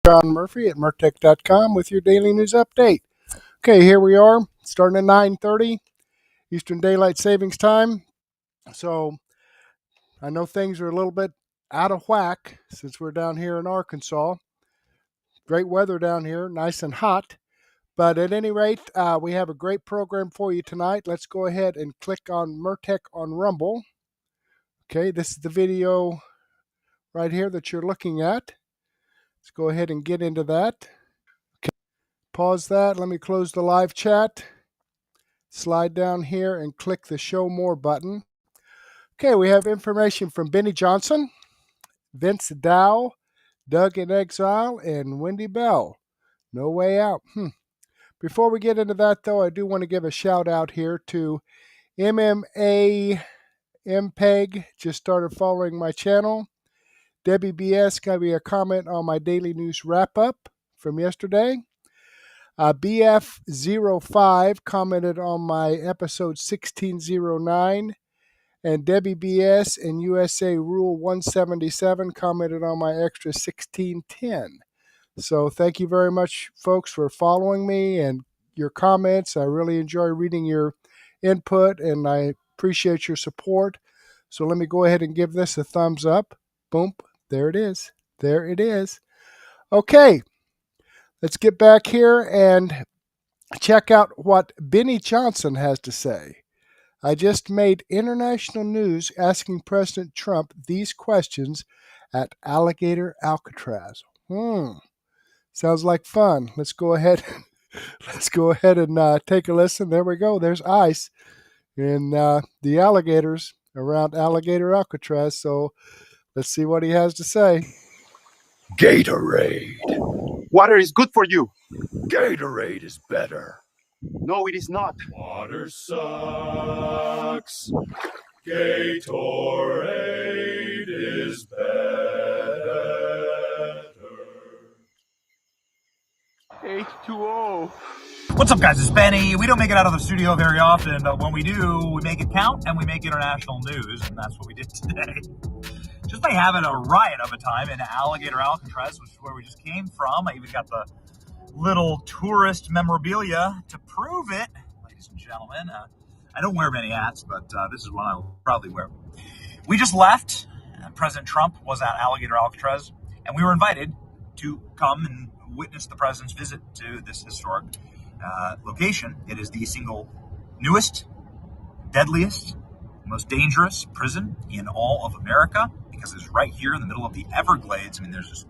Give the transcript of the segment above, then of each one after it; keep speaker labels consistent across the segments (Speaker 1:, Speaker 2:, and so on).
Speaker 1: John Murphy at Murtech.com with your daily news update. Okay, here we are, starting at 9:30 Eastern Daylight Savings Time. So I know things are a little bit out of whack since we're down here in Arkansas. Great weather down here, nice and hot. But at any rate, we have a great program for you tonight. Let's go ahead and click on Murtech on Rumble. Okay, this is the video right here that you're looking at. Let's go ahead and get into that. Okay, pause that. Let me close the live chat. Slide down here and click the Show More button. Okay, we have information from Benny Johnson, Vince Dow, Doug In Exile, and Wendy Bell. No way out. Before we get into that, though, I do want to give a shout out here to MMA MPEG, just started following my channel. Debbie BS got me a comment on my daily news wrap-up from yesterday. BF05 commented on my episode 1609. And Debbie BS and USA Rule 177 commented on my extra 1610. So thank you very much, folks, for following me and your comments. I really enjoy reading your input, and I appreciate your support. So let me go ahead and give this a thumbs up. Boom. There it is. There it is. Okay. Let's get back here and check out what Benny Johnson has to say. I just made international news asking President Trump these questions at Alligator Alcatraz. Sounds like fun. Let's go ahead and take a listen. There we go. There's ice in the alligators around Alligator Alcatraz. So let's see what he has to say.
Speaker 2: Gatorade.
Speaker 3: Water is good for you.
Speaker 2: Gatorade is better.
Speaker 3: No, it is not.
Speaker 2: Water sucks. Gatorade is better.
Speaker 3: H2O.
Speaker 4: What's up, guys? It's Benny. We don't make it out of the studio very often, but when we do, we make it count and we make international news, and that's what we did today. Just by having a riot of a time in Alligator Alcatraz, which is where we just came from. I even got the little tourist memorabilia to prove it, ladies and gentlemen. I don't wear many hats, but this is one I'll probably wear. We just left. President Trump was at Alligator Alcatraz, and we were invited to come and witness the president's visit to this historic location. It is the single newest, deadliest, most dangerous prison in all of America because it's right here in the middle of the Everglades. I mean, there's just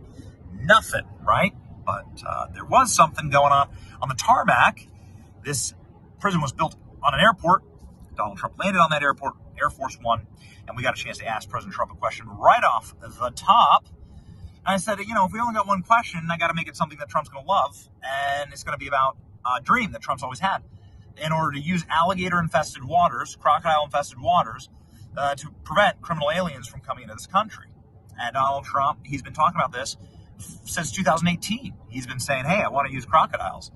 Speaker 4: nothing, right? But there was something going on the tarmac. This prison was built on an airport. Donald Trump landed on that airport, Air Force One, and we got a chance to ask President Trump a question right off the top. And I said, if we only got one question, I got to make it something that Trump's going to love, and it's going to be about a dream that Trump's always had in order to use alligator-infested waters, crocodile-infested waters, to prevent criminal aliens from coming into this country. And Donald Trump, he's been talking about this since 2018. He's been saying, hey, I want to use crocodiles.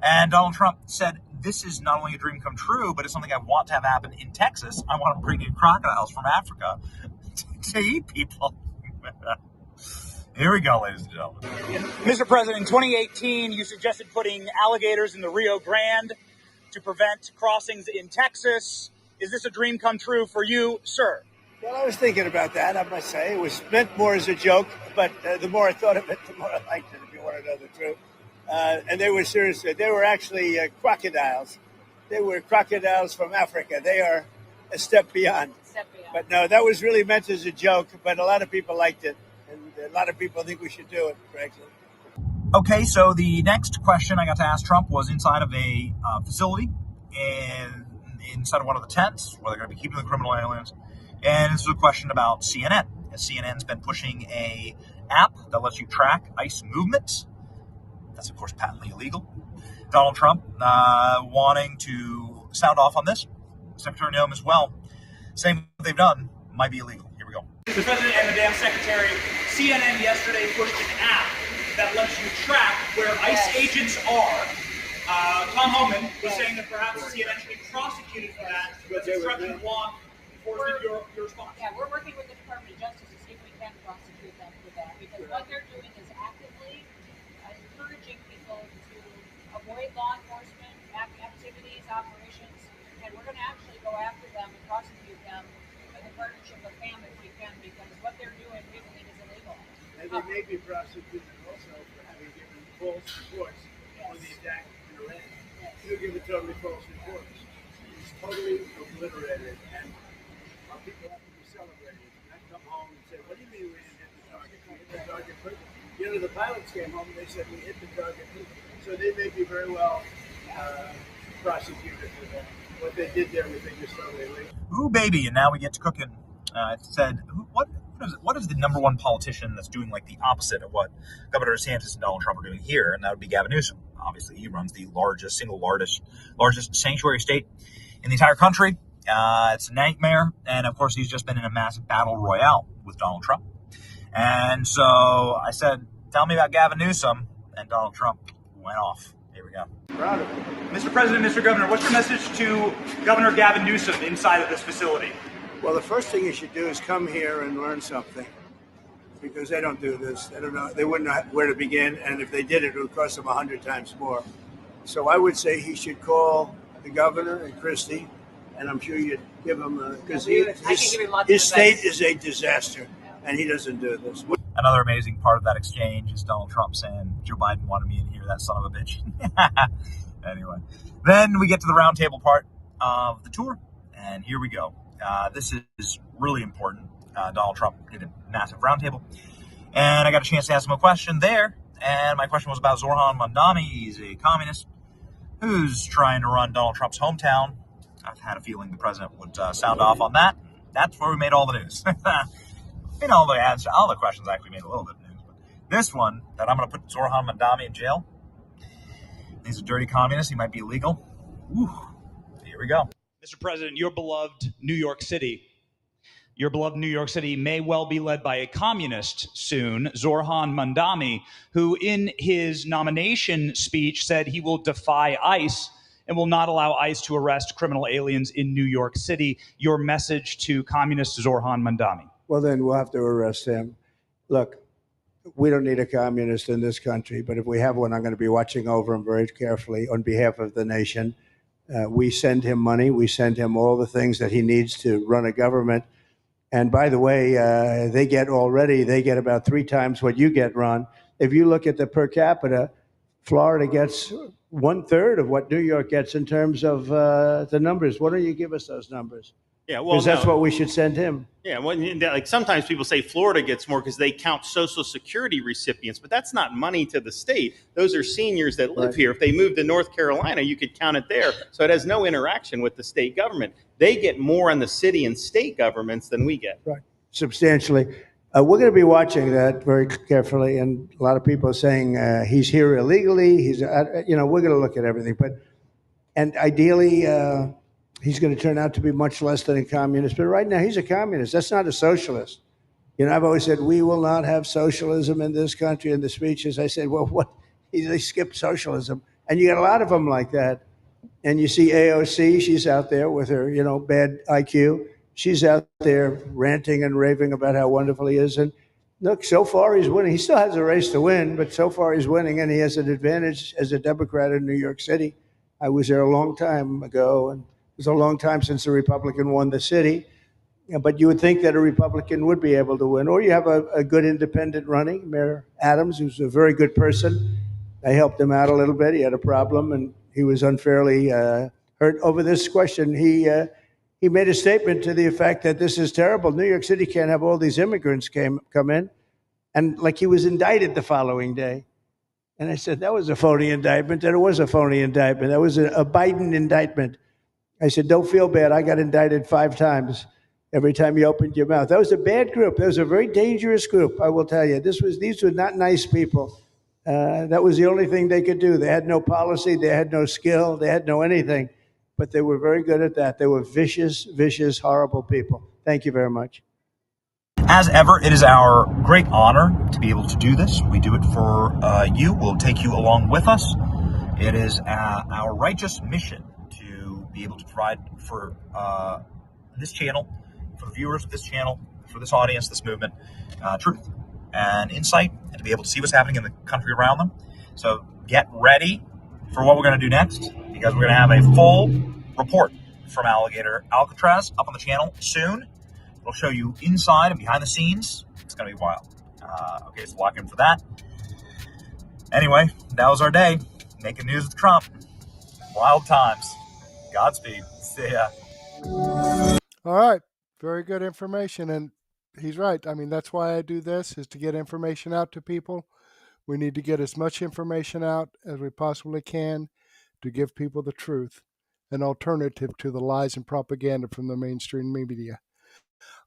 Speaker 4: And Donald Trump said, this is not only a dream come true, but it's something I want to have happen in Texas. I want to bring in crocodiles from Africa to eat people. Here we go, ladies and gentlemen.
Speaker 5: Mr. President, in 2018, you suggested putting alligators in the Rio Grande to prevent crossings in Texas. Is this a dream come true for you, sir?
Speaker 6: Well, I was thinking about that, I must say. It was meant more as a joke, but the more I thought of it, the more I liked it, if you want to know the truth. And they were serious. They were actually crocodiles. They were crocodiles from Africa. They are a step beyond. But no, that was really meant as a joke, but a lot of people liked it. And a lot of people think we should do it, frankly.
Speaker 4: Okay, so the next question I got to ask Trump was inside of a facility and inside of one of the tents where they're going to be keeping the criminal aliens. And this is a question about CNN. CNN's been pushing a app that lets you track ICE movements. That's, of course, patently illegal. Donald Trump wanting to sound off on this. Secretary Noem as well, saying what they've done might be illegal. Here we go.
Speaker 5: The President and Madam Secretary, CNN yesterday pushed an app that lets you track where ICE agents are. Tom Homan was saying that perhaps CNN should be prosecuted for that. Obstruction of law enforcement, your response.
Speaker 7: Yeah, we're working with the Department of Justice to see if we can prosecute them for that, because what they're doing is actively encouraging people to avoid law enforcement activities, operations, and we're going to actually go after them and prosecute them with a partnership with FAM if we can, because what they're doing we believe is illegal.
Speaker 6: And they may be prosecuted also for having given false reports on the attack in Iran. You give totally false reports. It's totally obliterated, and our people have to be celebrated. And come home and say, what do you mean we didn't hit the target? We hit the target quickly. You know, the pilots came home and they said we hit the target quickly. So they may be very well prosecuted for that. What they did there, we think is totally illegal.
Speaker 4: Ooh, baby, and now we get to cooking. It said, what is the number one politician that's doing like the opposite of what Governor DeSantis and Donald Trump are doing here? And that would be Gavin Newsom. Obviously, he runs the largest sanctuary state in the entire country. It's a nightmare. And of course, he's just been in a massive battle royale with Donald Trump. And so I said, tell me about Gavin Newsom. And Donald Trump went off. Here we go.
Speaker 6: Proud of him.
Speaker 5: Mr. President, Mr. Governor, what's your message to Governor Gavin Newsom inside of this facility?
Speaker 6: Well, the first thing you should do is come here and learn something, because they don't do this. They don't know. They wouldn't know where to begin, and if they did, it would cost them 100 times more. So I would say he should call the governor and Christie, and I'm sure you'd give him because his state is a disaster, and he doesn't do this.
Speaker 4: Another amazing part of that exchange is Donald Trump saying, Joe Biden wanted me in here, that son of a bitch. Anyway, then we get to the roundtable part of the tour, and here we go. This is really important. Donald Trump did a massive roundtable, and I got a chance to ask him a question there, and my question was about Zoran Mandani. He's a communist who's trying to run Donald Trump's hometown. I've had a feeling the president would sound off on that. That's where we made all the news. All the questions actually made a little bit of news. But this one, that I'm going to put Zoran Mandani in jail. He's a dirty communist. He might be illegal. Whew. Here we go.
Speaker 5: Mr. President, your beloved New York City may well be led by a communist soon, Zoran Mandani, who in his nomination speech said he will defy ICE and will not allow ICE to arrest criminal aliens in New York City. Your message to communist Zoran Mandani.
Speaker 6: Well, then we'll have to arrest him. Look, we don't need a communist in this country, but if we have one, I'm going to be watching over him very carefully on behalf of the nation. We send him money. We send him all the things that he needs to run a government. And by the way, they get about 3 times what you get, Ron. If you look at the per capita, Florida gets 1/3 of what New York gets in terms of the numbers. Why don't you give us those numbers?
Speaker 8: Yeah, well,
Speaker 6: because that's what we should send him.
Speaker 8: Yeah, well, like sometimes people say Florida gets more because they count Social Security recipients, but that's not money to the state. Those are seniors that live here. If they moved to North Carolina, you could count it there. So it has no interaction with the state government. They get more on the city and state governments than we get.
Speaker 6: Right, substantially. We're going to be watching that very carefully, and a lot of people are saying he's here illegally. We're going to look at everything, and ideally. He's going to turn out to be much less than a communist. But right now, he's a communist. That's not a socialist. I've always said, we will not have socialism in this country. In the speeches, I said, well, what? They skipped socialism. And you got a lot of them like that. And you see AOC, she's out there with her, bad IQ. She's out there ranting and raving about how wonderful he is. And look, so far he's winning. He still has a race to win, but so far he's winning, and he has an advantage as a Democrat in New York City. I was there a long time ago, and it was a long time since a Republican won the city, but you would think that a Republican would be able to win. Or you have a good independent running, Mayor Adams, who's a very good person. I helped him out a little bit. He had a problem, and he was unfairly hurt over this question. He made a statement to the effect that this is terrible. New York City can't have all these immigrants come in, and like he was indicted the following day. And I said, that was a phony indictment, and it was a phony indictment. That was a Biden indictment. I said, don't feel bad. I got indicted 5 times every time you opened your mouth. That was a bad group. That was a very dangerous group, I will tell you. These were not nice people. That was the only thing they could do. They had no policy. They had no skill. They had no anything. But they were very good at that. They were vicious, vicious, horrible people. Thank you very much.
Speaker 4: As ever, it is our great honor to be able to do this. We do it for you. We'll take you along with us. It is our righteous mission to be able to provide for this channel, for the viewers of this channel, for this audience, this movement, truth and insight, and to be able to see what's happening in the country around them, So get ready for what we're going to do next, because we're going to have a full report from Alligator Alcatraz up on the channel soon. It'll show you inside and behind the scenes. It's going to be wild. Okay, so lock in for that. Anyway, that was our day. Making news with Trump. Wild times. Godspeed. See ya.
Speaker 1: All right. Very good information. And he's right. I mean, that's why I do this, is to get information out to people. We need to get as much information out as we possibly can to give people the truth, an alternative to the lies and propaganda from the mainstream media.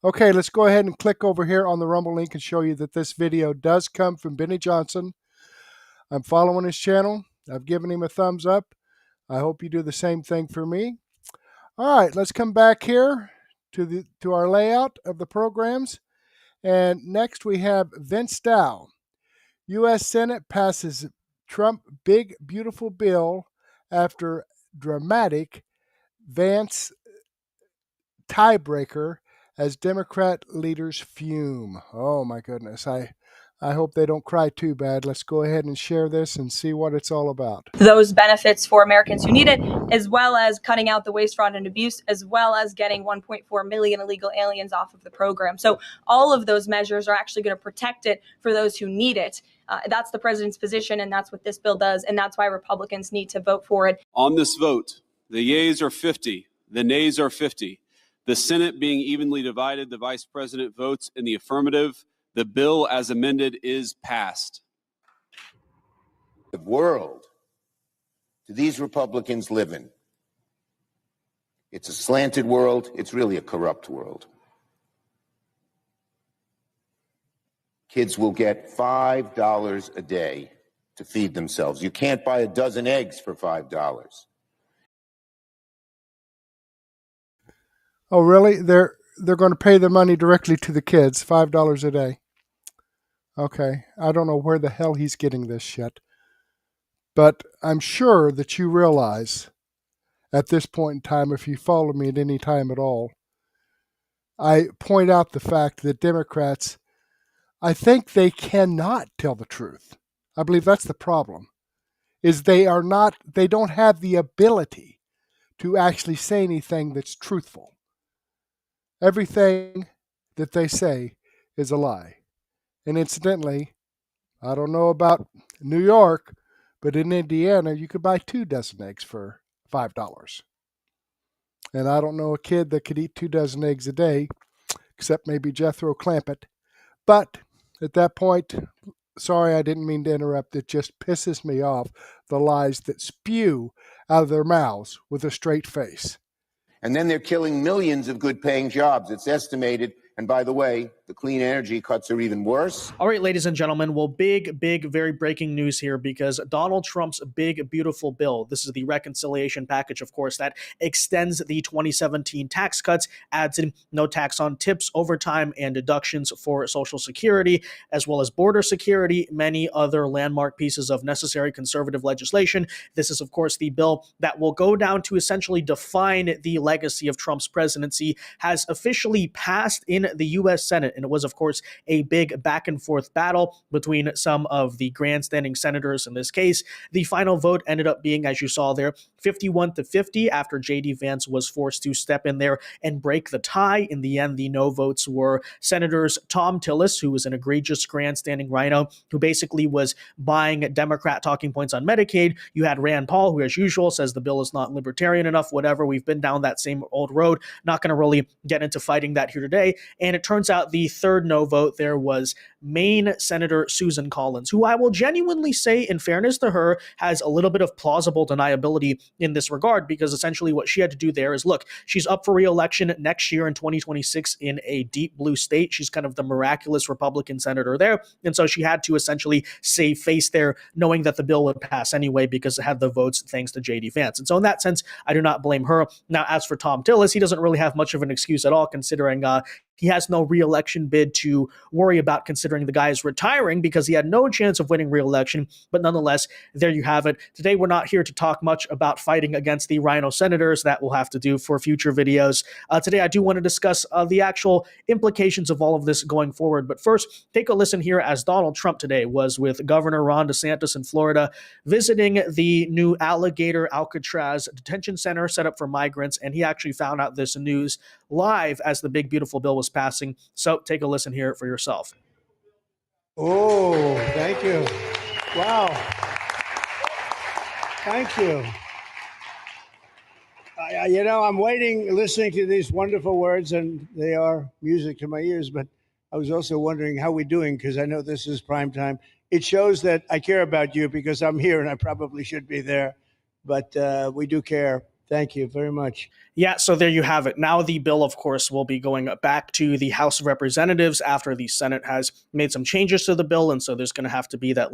Speaker 1: Okay, let's go ahead and click over here on the Rumble link and show you that this video does come from Benny Johnson. I'm following his channel. I've given him a thumbs up. I hope you do the same thing for me. All right, let's come back here to our layout of the programs. And next we have Vince Dow. U.S. Senate passes Trump big, beautiful bill after dramatic Vance tiebreaker as Democrat leaders fume. Oh, my goodness. I hope they don't cry too bad. Let's go ahead and share this and see what it's all about.
Speaker 9: Those benefits for Americans who need it, as well as cutting out the waste, fraud, and abuse, as well as getting 1.4 million illegal aliens off of the program. So all of those measures are actually going to protect it for those who need it. That's the president's position, and that's what this bill does, and that's why Republicans need to vote for it.
Speaker 10: On this vote, the yeas are 50, the nays are 50. The Senate being evenly divided, the vice president votes in the affirmative. The bill as amended is passed.
Speaker 11: The world do these Republicans live in? It's a slanted world. It's really a corrupt world. Kids will get $5 a day to feed themselves. You can't buy a dozen eggs for $5.
Speaker 1: Oh, really? They're going to pay the money directly to the kids, $5 a day. Okay, I don't know where the hell he's getting this shit. But I'm sure that you realize at this point in time, if you follow me at any time at all, I point out the fact that Democrats, I think they cannot tell the truth. I believe that's the problem, is they don't have the ability to actually say anything that's truthful. Everything that they say is a lie. And incidentally, I don't know about New York, but in Indiana, you could buy 2 dozen eggs for $5. And I don't know a kid that could eat 2 dozen eggs a day, except maybe Jethro Clampett. But at that point, sorry, I didn't mean to interrupt. It just pisses me off, the lies that spew out of their mouths with a straight face.
Speaker 11: And then they're killing millions of good-paying jobs. It's estimated. And by the way, the clean energy cuts are even worse.
Speaker 12: All right, ladies and gentlemen, well, big, very breaking news here, because Donald Trump's big, beautiful bill, this is the reconciliation package, of course, that extends the 2017 tax cuts, adds in no tax on tips, overtime, and deductions for Social Security, as well as border security, many other landmark pieces of necessary conservative legislation. This is, of course, the bill that will go down to essentially define the legacy of Trump's presidency, has officially passed in the U.S. Senate. And it was, of course, a big back and forth battle between some of the grandstanding senators in this case. The final vote ended up being, as you saw there, 51-50 after J.D. Vance was forced to step in there and break the tie. In the end, the no votes were Senators Tom Tillis, who was an egregious grandstanding rhino, who basically was buying Democrat talking points on Medicaid. You had Rand Paul, who, as usual, says the bill is not libertarian enough, whatever. We've been down that same old road. Not going to really get into fighting that here today. And it turns out the third no vote there was Maine Senator Susan Collins, who I will genuinely say, in fairness to her, has a little bit of plausible deniability in this regard, because essentially what she had to do there is, look, she's up for re-election next year in 2026 in a deep blue state. She's kind of the miraculous Republican senator there. And so she had to essentially save face there, knowing that the bill would pass anyway because it had the votes thanks to J.D. Vance. And so in that sense, I do not blame her. Now, as for Tom Tillis, he doesn't really have much of an excuse at all, considering he has no re-election bid to worry about, considering the guy is retiring because he had no chance of winning re-election. But nonetheless, there you have it. Today, we're not here to talk much about fighting against the rhino senators. That we'll have to do for future videos. Today, I do want to discuss the actual implications of all of this going forward. But first, take a listen here as Donald Trump today was with Governor Ron DeSantis in Florida, visiting the new Alligator Alcatraz detention center set up for migrants. And he actually found out this news live as the big, beautiful bill was passing. So take a listen here for yourself.
Speaker 6: Oh, thank you. Wow. Thank you. I'm waiting, listening to these wonderful words, and they are music to my ears, but I was also wondering how we're doing, because I know this is prime time. It shows that I care about you because I'm here and I probably should be there, but we do care. Thank you very much.
Speaker 12: Yeah, so there you have it. Now the bill, of course, will be going back to the House of Representatives after the Senate has made some changes to the bill. And so there's going to have to be that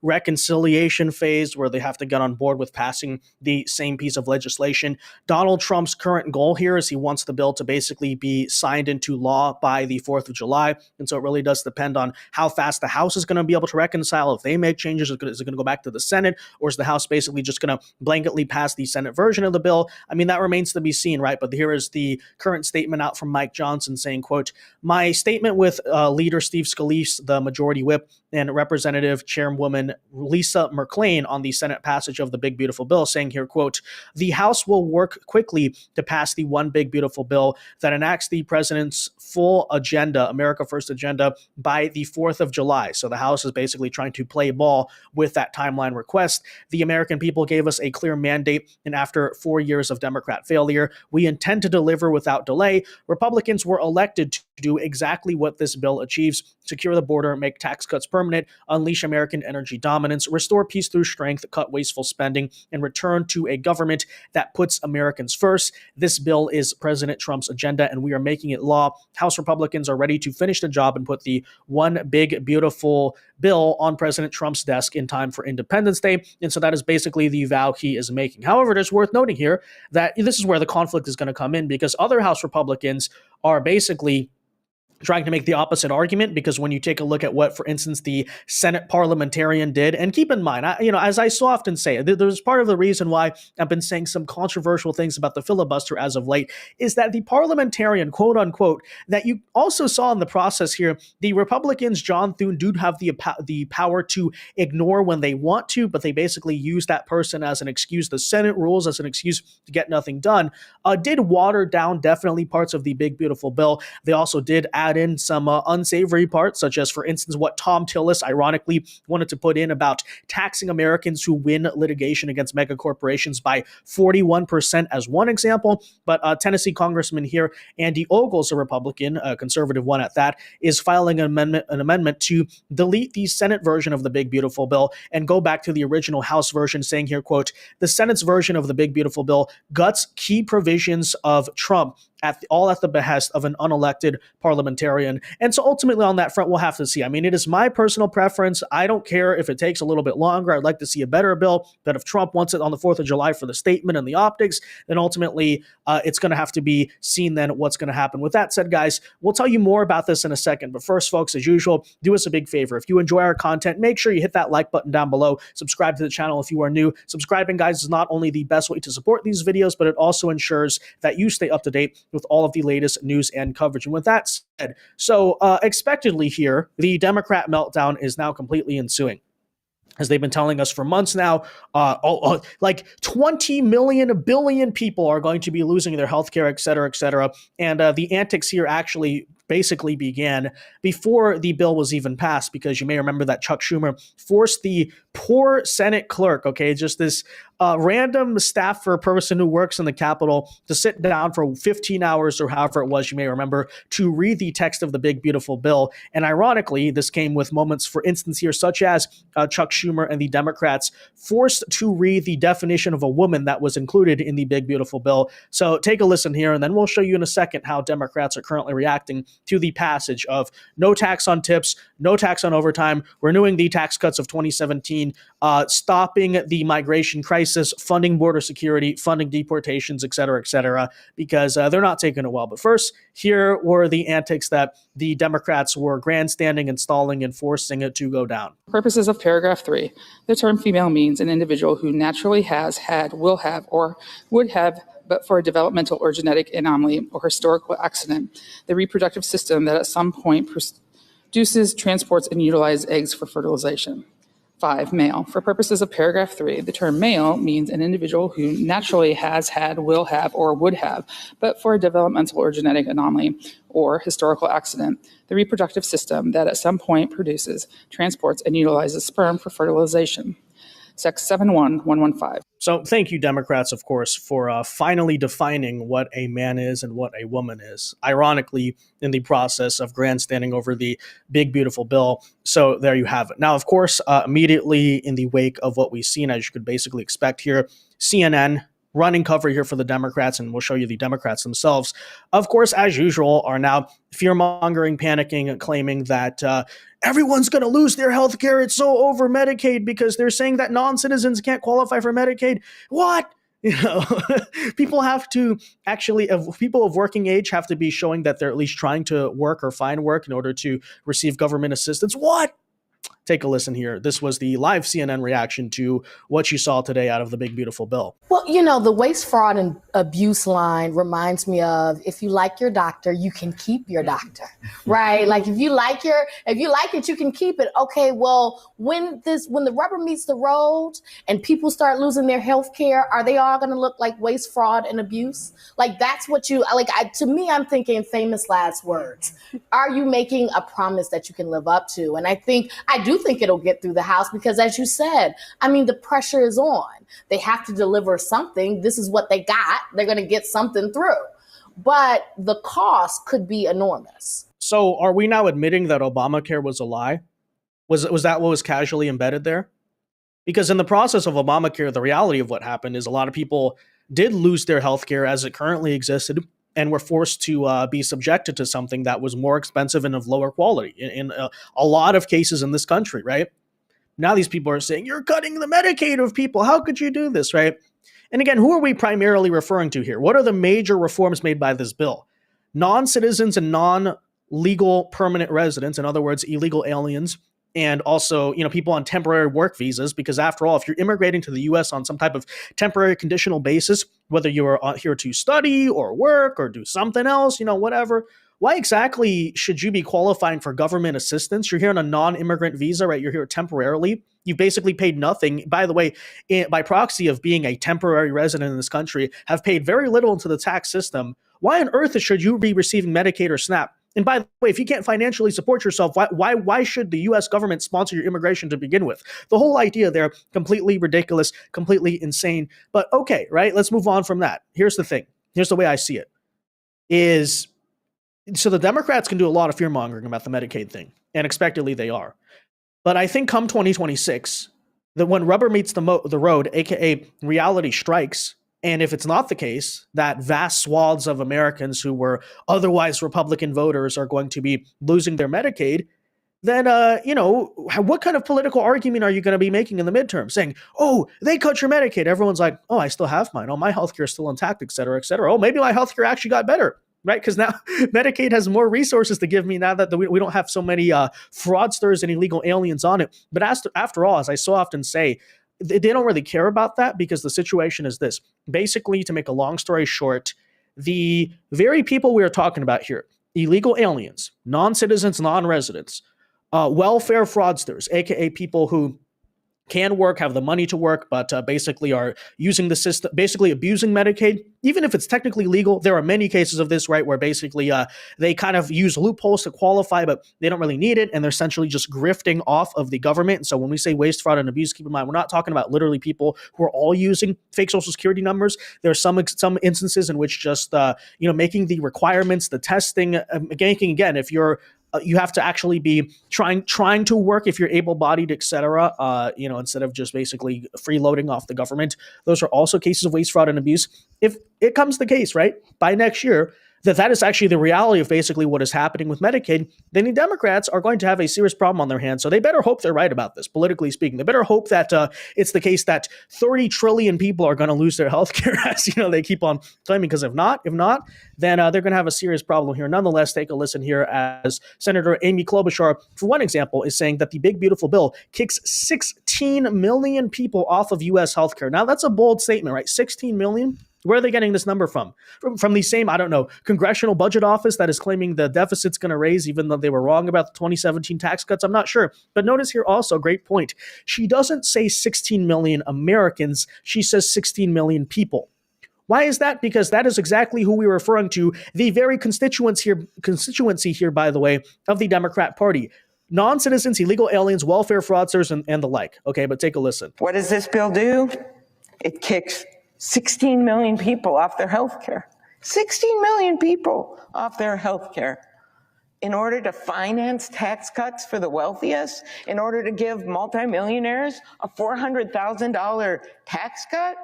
Speaker 12: reconciliation phase where they have to get on board with passing the same piece of legislation. Donald Trump's current goal here is he wants the bill to basically be signed into law by the 4th of July. And so it really does depend on how fast the House is going to be able to reconcile. If they make changes, is it going to go back to the Senate, or is the House basically just going to blanketly pass the Senate version of the bill? I mean, that remains to be seen, right? But here is the current statement out from Mike Johnson saying, quote, "My statement with leader Steve Scalise, the majority whip, and Representative Chairwoman Lisa McClain on the Senate passage of the big, beautiful bill, saying here, quote, the House will work quickly to pass the one big, beautiful bill that enacts the president's full agenda, America First agenda, by the 4th of July. So the House is basically trying to play ball with that timeline request. The American people gave us a clear mandate, and after 4 years of Democrat failure, we intend to deliver without delay. Republicans were elected to do exactly what this bill achieves: secure the border, make tax cuts permanent, unleash American energy dominance, restore peace through strength, cut wasteful spending, and return to a government that puts Americans first. This bill is President Trump's agenda, and we are making it law. House Republicans are ready to finish the job and put the one big, beautiful bill on President Trump's desk in time for Independence Day." And so that is basically the vow he is making. However, it is worth noting here that this is where the conflict is going to come in, because other House Republicans are basically trying to make the opposite argument, because when you take a look at what, for instance, the Senate parliamentarian did, and keep in mind, as I so often say, there's part of the reason why I've been saying some controversial things about the filibuster as of late, is that the parliamentarian, quote unquote, that you also saw in the process here, the Republicans, John Thune, do have the power to ignore when they want to, but they basically use that person as an excuse, the Senate rules as an excuse to get nothing done, did water down definitely parts of the big, beautiful bill. They also did add in some unsavory parts, such as, for instance, what Tom Tillis ironically wanted to put in about taxing Americans who win litigation against mega corporations by 41% as one example. But Tennessee Congressman here, Andy Ogles, a Republican, a conservative one at that, is filing an amendment to delete the Senate version of the big, beautiful bill and go back to the original House version, saying here, quote, the Senate's version of the big, beautiful bill guts key provisions of Trump all at the behest of an unelected parliamentarian. And so ultimately on that front, we'll have to see. I mean, it is my personal preference. I don't care if it takes a little bit longer. I'd like to see a better bill. But if Trump wants it on the 4th of July for the statement and the optics, then ultimately it's going to have to be seen then what's going to happen. With that said, guys, we'll tell you more about this in a second. But first, folks, as usual, do us a big favor. If you enjoy our content, make sure you hit that like button down below. Subscribe to the channel if you are new. Subscribing, guys, is not only the best way to support these videos, but it also ensures that you stay up to date with all of the latest news and coverage. And with that said, so expectedly here, the Democrat meltdown is now completely ensuing. As they've been telling us for months now, like 20 million, billion people are going to be losing their health care, et cetera, et cetera. And the antics here actually basically began before the bill was even passed, because you may remember that Chuck Schumer forced the poor Senate clerk, just this random staffer person who works in the Capitol, to sit down for 15 hours or however it was, you may remember, to read the text of the big, beautiful bill. And ironically, this came with moments, for instance, here, such as Chuck Schumer and the Democrats forced to read the definition of a woman that was included in the big, beautiful bill. So take a listen here, and then we'll show you in a second how Democrats are currently reacting to the passage of no tax on tips, no tax on overtime, renewing the tax cuts of 2017, stopping the migration crisis, funding border security, funding deportations, et cetera, because they're not taking it well. But first, here were the antics that the Democrats were grandstanding, installing, and forcing it to go down.
Speaker 13: Purposes of paragraph 3, the term female means an individual who naturally has, had, will have, or would have, but for a developmental or genetic anomaly or historical accident, the reproductive system that at some point produces, transports, and utilizes eggs for fertilization. 5, male. For purposes of paragraph 3, the term male means an individual who naturally has, had, will have, or would have, but for a developmental or genetic anomaly or historical accident, the reproductive system that at some point produces, transports, and utilizes sperm for fertilization. Section 71115.
Speaker 12: So thank you, Democrats, of course, for finally defining what a man is and what a woman is. Ironically, in the process of grandstanding over the big, beautiful bill. So there you have it. Now, of course, immediately in the wake of what we've seen, as you could basically expect here, CNN running cover here for the Democrats, and we'll show you the Democrats themselves, of course, as usual, are now fear-mongering, panicking, and claiming that everyone's going to lose their health care. It's so over Medicaid because they're saying that non-citizens can't qualify for Medicaid. What? You know, people have to actually, people of working age have to be showing that they're at least trying to work or find work in order to receive government assistance. What? Take a listen here. This was the live CNN reaction to what you saw today out of the big, beautiful bill.
Speaker 14: Well, you know, the waste, fraud, and abuse line reminds me of, if you like your doctor, you can keep your doctor, right? Like if you like it, you can keep it. Okay, well, when the rubber meets the road and people start losing their health care, are they all going to look like waste, fraud, and abuse? Like that's what to me, I'm thinking famous last words. Are you making a promise that you can live up to? And I do think it'll get through the House because, as you said, I mean, the pressure is on. They have to deliver something. This is what they got. They're going to get something through. But the cost could be enormous.
Speaker 12: So are we now admitting that Obamacare was a lie? Was that what was casually embedded there? Because in the process of Obamacare, the reality of what happened is a lot of people did lose their health care as it currently existed and were forced to be subjected to something that was more expensive and of lower quality in a lot of cases in this country, right? Now these people are saying, you're cutting the Medicaid of people. How could you do this, right? And again, who are we primarily referring to here? What are the major reforms made by this bill? Non-citizens and non-legal permanent residents, in other words, illegal aliens, and also, people on temporary work visas, because after all, if you're immigrating to the U.S. on some type of temporary conditional basis, whether you're here to study or work or do something else, whatever, why exactly should you be qualifying for government assistance? You're here on a non-immigrant visa, right? You're here temporarily. You've basically paid nothing. By the way, by proxy of being a temporary resident in this country, have paid very little into the tax system. Why on earth should you be receiving Medicaid or SNAP? And by the way, if you can't financially support yourself, why should the U.S. government sponsor your immigration to begin with? The whole idea there, completely ridiculous, completely insane. But okay, right? Let's move on from that. Here's the thing. Here's the way I see it. So the Democrats can do a lot of fear-mongering about the Medicaid thing, and expectedly they are. But I think come 2026, that when rubber meets the road, aka reality strikes, and if it's not the case that vast swaths of Americans who were otherwise Republican voters are going to be losing their Medicaid, then, what kind of political argument are you going to be making in the midterm? Saying, oh, they cut your Medicaid. Everyone's like, oh, I still have mine. Oh, my healthcare is still intact, et cetera, et cetera. Oh, maybe my healthcare actually got better, right? Because now Medicaid has more resources to give me now that we don't have so many fraudsters and illegal aliens on it. But after all, as I so often say, they don't really care about that because the situation is this. Basically, to make a long story short, the very people we are talking about here, illegal aliens, non-citizens, non-residents, welfare fraudsters, aka people who can work, have the money to work, but basically are using the system, basically abusing Medicaid. Even if it's technically legal, there are many cases of this, right, where basically they kind of use loopholes to qualify, but they don't really need it, and they're essentially just grifting off of the government. And so when we say waste, fraud, and abuse, keep in mind, we're not talking about literally people who are all using fake social security numbers. There are some instances in which just, making the requirements, the testing, again, if you're you have to actually be trying to work if you're able-bodied, et cetera, instead of just basically freeloading off the government. Those are also cases of waste, fraud, and abuse. If it comes to the case, right, by next year, that is actually the reality of basically what is happening with Medicaid, then the Democrats are going to have a serious problem on their hands. So they better hope they're right about this, politically speaking. They better hope that it's the case that 30 trillion people are going to lose their health care, as they keep on claiming. Because if not, then they're going to have a serious problem here. Nonetheless, take a listen here as Senator Amy Klobuchar, for one example, is saying that the big beautiful bill kicks 16 million people off of U.S. healthcare. Now that's a bold statement, right? 16 million. Where are they getting this number from? From the same, I don't know, Congressional Budget Office that is claiming the deficit's going to raise, even though they were wrong about the 2017 tax cuts? I'm not sure. But notice here also, great point. She doesn't say 16 million Americans. She says 16 million people. Why is that? Because that is exactly who we're referring to, the very constituency here, by the way, of the Democrat Party. Non-citizens, illegal aliens, welfare fraudsters, and the like. Okay, but take a listen.
Speaker 15: What does this bill do? It kicks 16 million people off their health care. 16 million people off their health care. In order to finance tax cuts for the wealthiest, in order to give multimillionaires a $400,000 tax cut,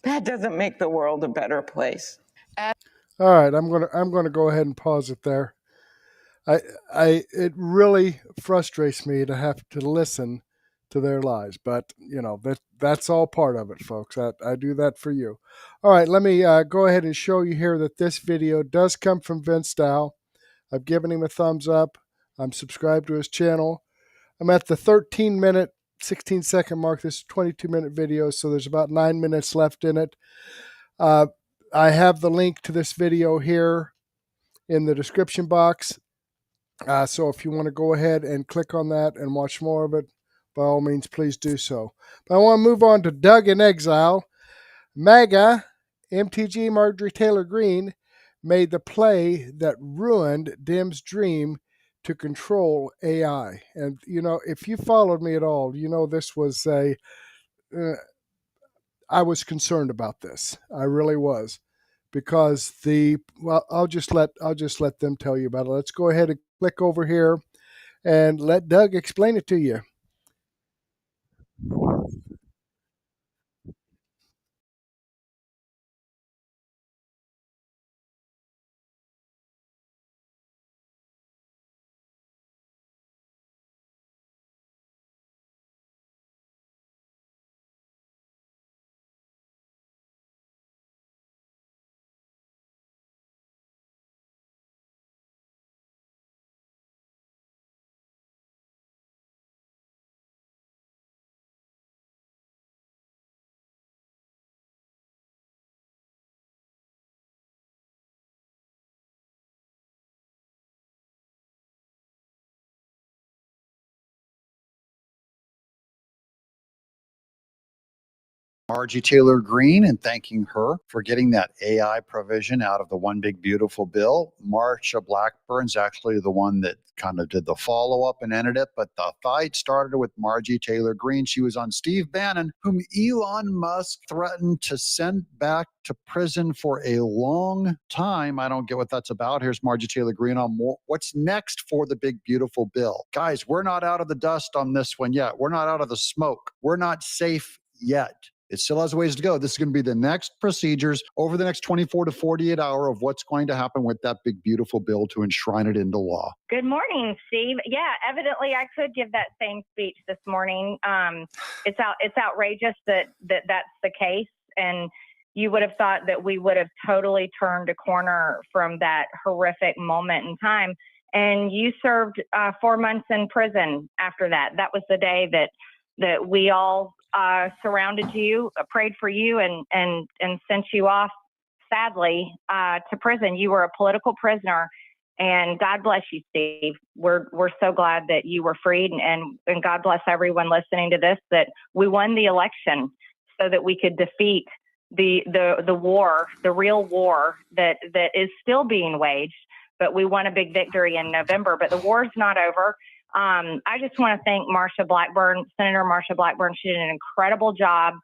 Speaker 15: that doesn't make the world a better place.
Speaker 1: All right, I'm gonna go ahead and pause it there. It really frustrates me to have to listen to their lies, but that's all part of it, folks. I do that for you. All right, let me go ahead and show you here that this video does come from Vince Dow. I've given him a thumbs up. I'm subscribed to his channel. I'm at the 13-minute, 16-second mark. This is a 22-minute video, so there's about 9 minutes left in it. I have the link to this video here in the description box. So if you want to go ahead and click on that and watch more of it, by all means, please do so. But I want to move on to Doug in Exile. MAGA MTG Marjorie Taylor Greene made the play that ruined Dim's dream to control AI. And, if you followed me at all, this was I was concerned about this. I really was. Because I'll just let them tell you about it. Let's go ahead and click over here and let Doug explain it to you.
Speaker 16: Margie Taylor Greene and thanking her for getting that AI provision out of the One Big Beautiful Bill. Marsha Blackburn's actually the one that kind of did the follow-up and ended it, but the fight started with Margie Taylor Greene. She was on Steve Bannon, whom Elon Musk threatened to send back to prison for a long time. I don't get what that's about. Here's Margie Taylor Greene on what's next for the Big Beautiful Bill. Guys, we're not out of the dust on this one yet. We're not out of the smoke. We're not safe yet. It still has ways to go. This is going to be the next procedures over the next 24 to 48 hours of what's going to happen with that Big Beautiful Bill to enshrine it into law.
Speaker 17: Good morning, Steve. Yeah, evidently I could give that same speech this morning. It's outrageous that that's the case, and you would have thought that we would have totally turned a corner from that horrific moment in time. And you served 4 months in prison after that. That was the day that we all surrounded you, prayed for you, and sent you off, sadly, to prison. You were a political prisoner, and God bless you, Steve. We're so glad that you were freed, and God bless everyone listening to this, that we won the election so that we could defeat the war, the real war that is still being waged. But we won a big victory in November. But the war's not over. I just want to thank Marsha Blackburn, Senator Marsha Blackburn. She did an incredible job.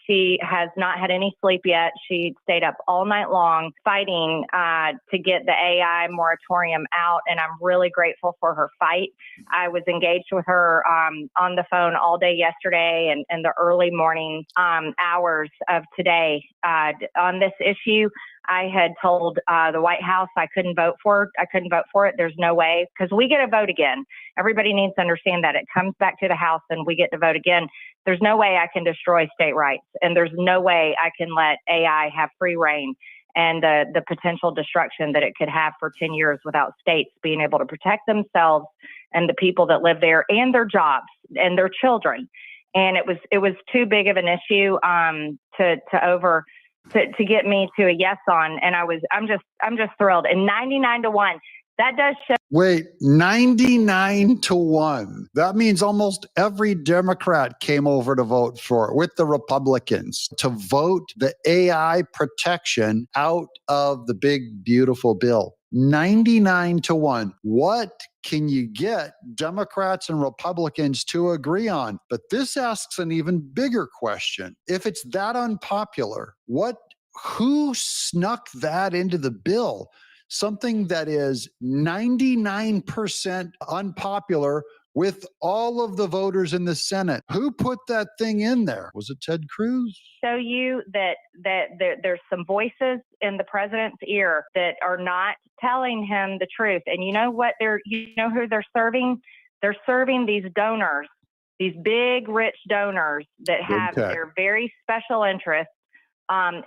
Speaker 17: She has not had any sleep yet. She stayed up all night long fighting to get the AI moratorium out, and I'm really grateful for her fight. I was engaged with her on the phone all day yesterday and the early morning hours of today on this issue. I had told the White House I couldn't vote for it. There's no way, because we get to vote again. Everybody needs to understand that. It comes back to the House and we get to vote again. There's no way I can destroy state rights, and there's no way I can let AI have free reign and the potential destruction that it could have for 10 years without states being able to protect themselves and the people that live there and their jobs and their children. And it was too big of an issue to get me to a yes on. And I'm just thrilled. And 99-1, that does show.
Speaker 16: Wait, 99-1. That means almost every Democrat came over to vote for it with the Republicans to vote the AI protection out of the big, beautiful bill. 99-1. What can you get Democrats and Republicans to agree on? But this asks an even bigger question. If it's that unpopular, who snuck that into the bill? Something that is 99% unpopular with all of the voters in the Senate. Who put that thing in there? Was it Ted Cruz?
Speaker 17: Show you that there's some voices in the president's ear that are not telling him the truth. And you know what? You know who they're serving? They're serving these donors, these big, rich donors that have their very special interests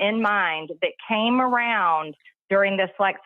Speaker 17: in mind, that came around during this last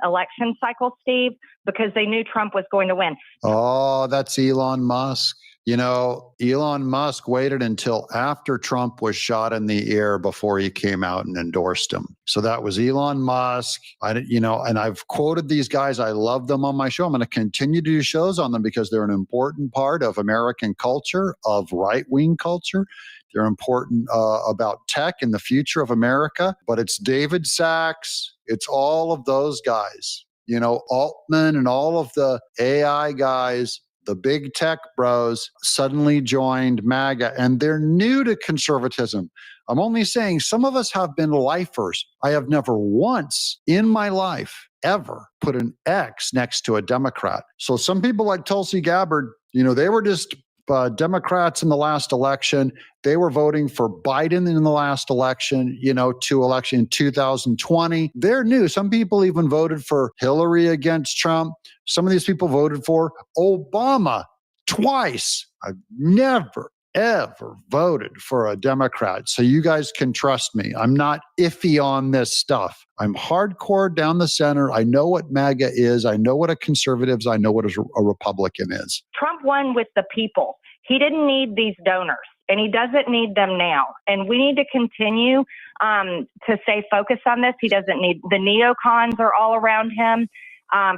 Speaker 17: election cycle, Steve, because they knew Trump was going to win.
Speaker 16: Oh, that's Elon Musk. You know, Elon Musk waited until after Trump was shot in the ear before he came out and endorsed him. So that was Elon Musk. And I've quoted these guys. I love them on my show. I'm going to continue to do shows on them because they're an important part of American culture, of right-wing culture. They're important about tech and the future of America. But it's David Sachs. It's all of those guys. You know, Altman and all of the AI guys, the big tech bros, suddenly joined MAGA, and they're new to conservatism. I'm only saying some of us have been lifers. I have never once in my life ever put an X next to a Democrat. So some people like Tulsi Gabbard, you know, they were just Democrats in the last election. They were voting for Biden in the last election, in 2020. They're new. Some people even voted for Hillary against Trump. Some of these people voted for Obama twice. I've never, ever voted for a Democrat. So you guys can trust me. I'm not iffy on this stuff. I'm hardcore down the center. I know what MAGA is. I know what a conservative is. I know what a Republican is.
Speaker 17: Trump won with the people. He didn't need these donors, and he doesn't need them now. And we need to continue to stay focused on this. He doesn't need the neocons are all around him,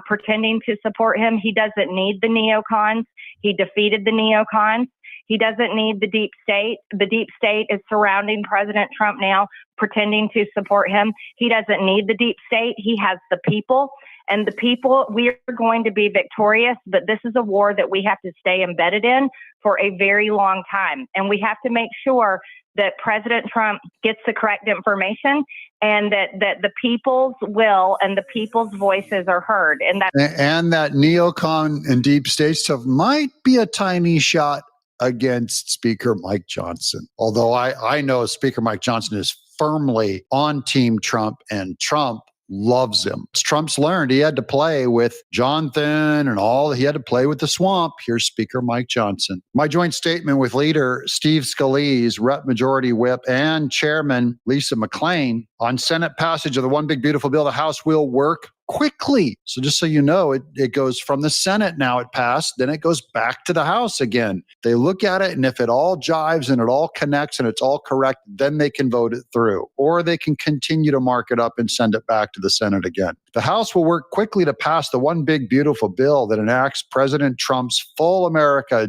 Speaker 17: pretending to support him. He doesn't need the neocons. He defeated the neocons. He doesn't need the deep state. The deep state is surrounding President Trump now, pretending to support him. He doesn't need the deep state. He has the people. And the people, we are going to be victorious, but this is a war that we have to stay embedded in for a very long time. And we have to make sure that President Trump gets the correct information and that the people's will and the people's voices are heard. And that
Speaker 16: neocon and deep state stuff might be a tiny shot against Speaker Mike Johnson. Although I know Speaker Mike Johnson is firmly on Team Trump, and Trump loves him. Trump's learned he had to play with Jonathan and all. He had to play with the swamp. Here's Speaker Mike Johnson. My joint statement with leader Steve Scalise, Rep Majority Whip, and Chairman Lisa McClain on Senate passage of the One Big Beautiful Bill. The House will work quickly. So just so you know, it goes from the Senate now, it passed, then it goes back to the House again. They look at it, and if it all jives and it all connects and it's all correct, then they can vote it through. Or they can continue to mark it up and send it back to the Senate again. The House will work quickly to pass the One Big Beautiful Bill that enacts President Trump's full America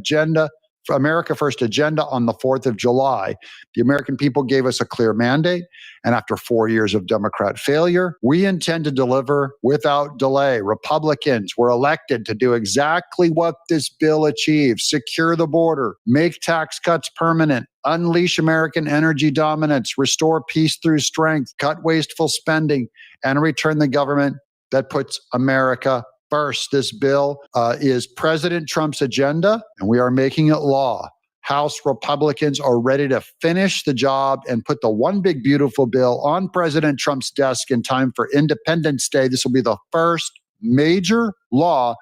Speaker 16: First agenda on the 4th of July. The American people gave us a clear mandate, and after 4 years of Democrat failure, we intend to deliver without delay. Republicans were elected to do exactly what this bill achieves: secure the border, make tax cuts permanent, unleash American energy dominance, restore peace through strength, cut wasteful spending, and return the government that puts America first. This bill is President Trump's agenda, and we are making it law. House Republicans are ready to finish the job and put the one big beautiful bill on President Trump's desk in time for Independence Day. This will be the first major law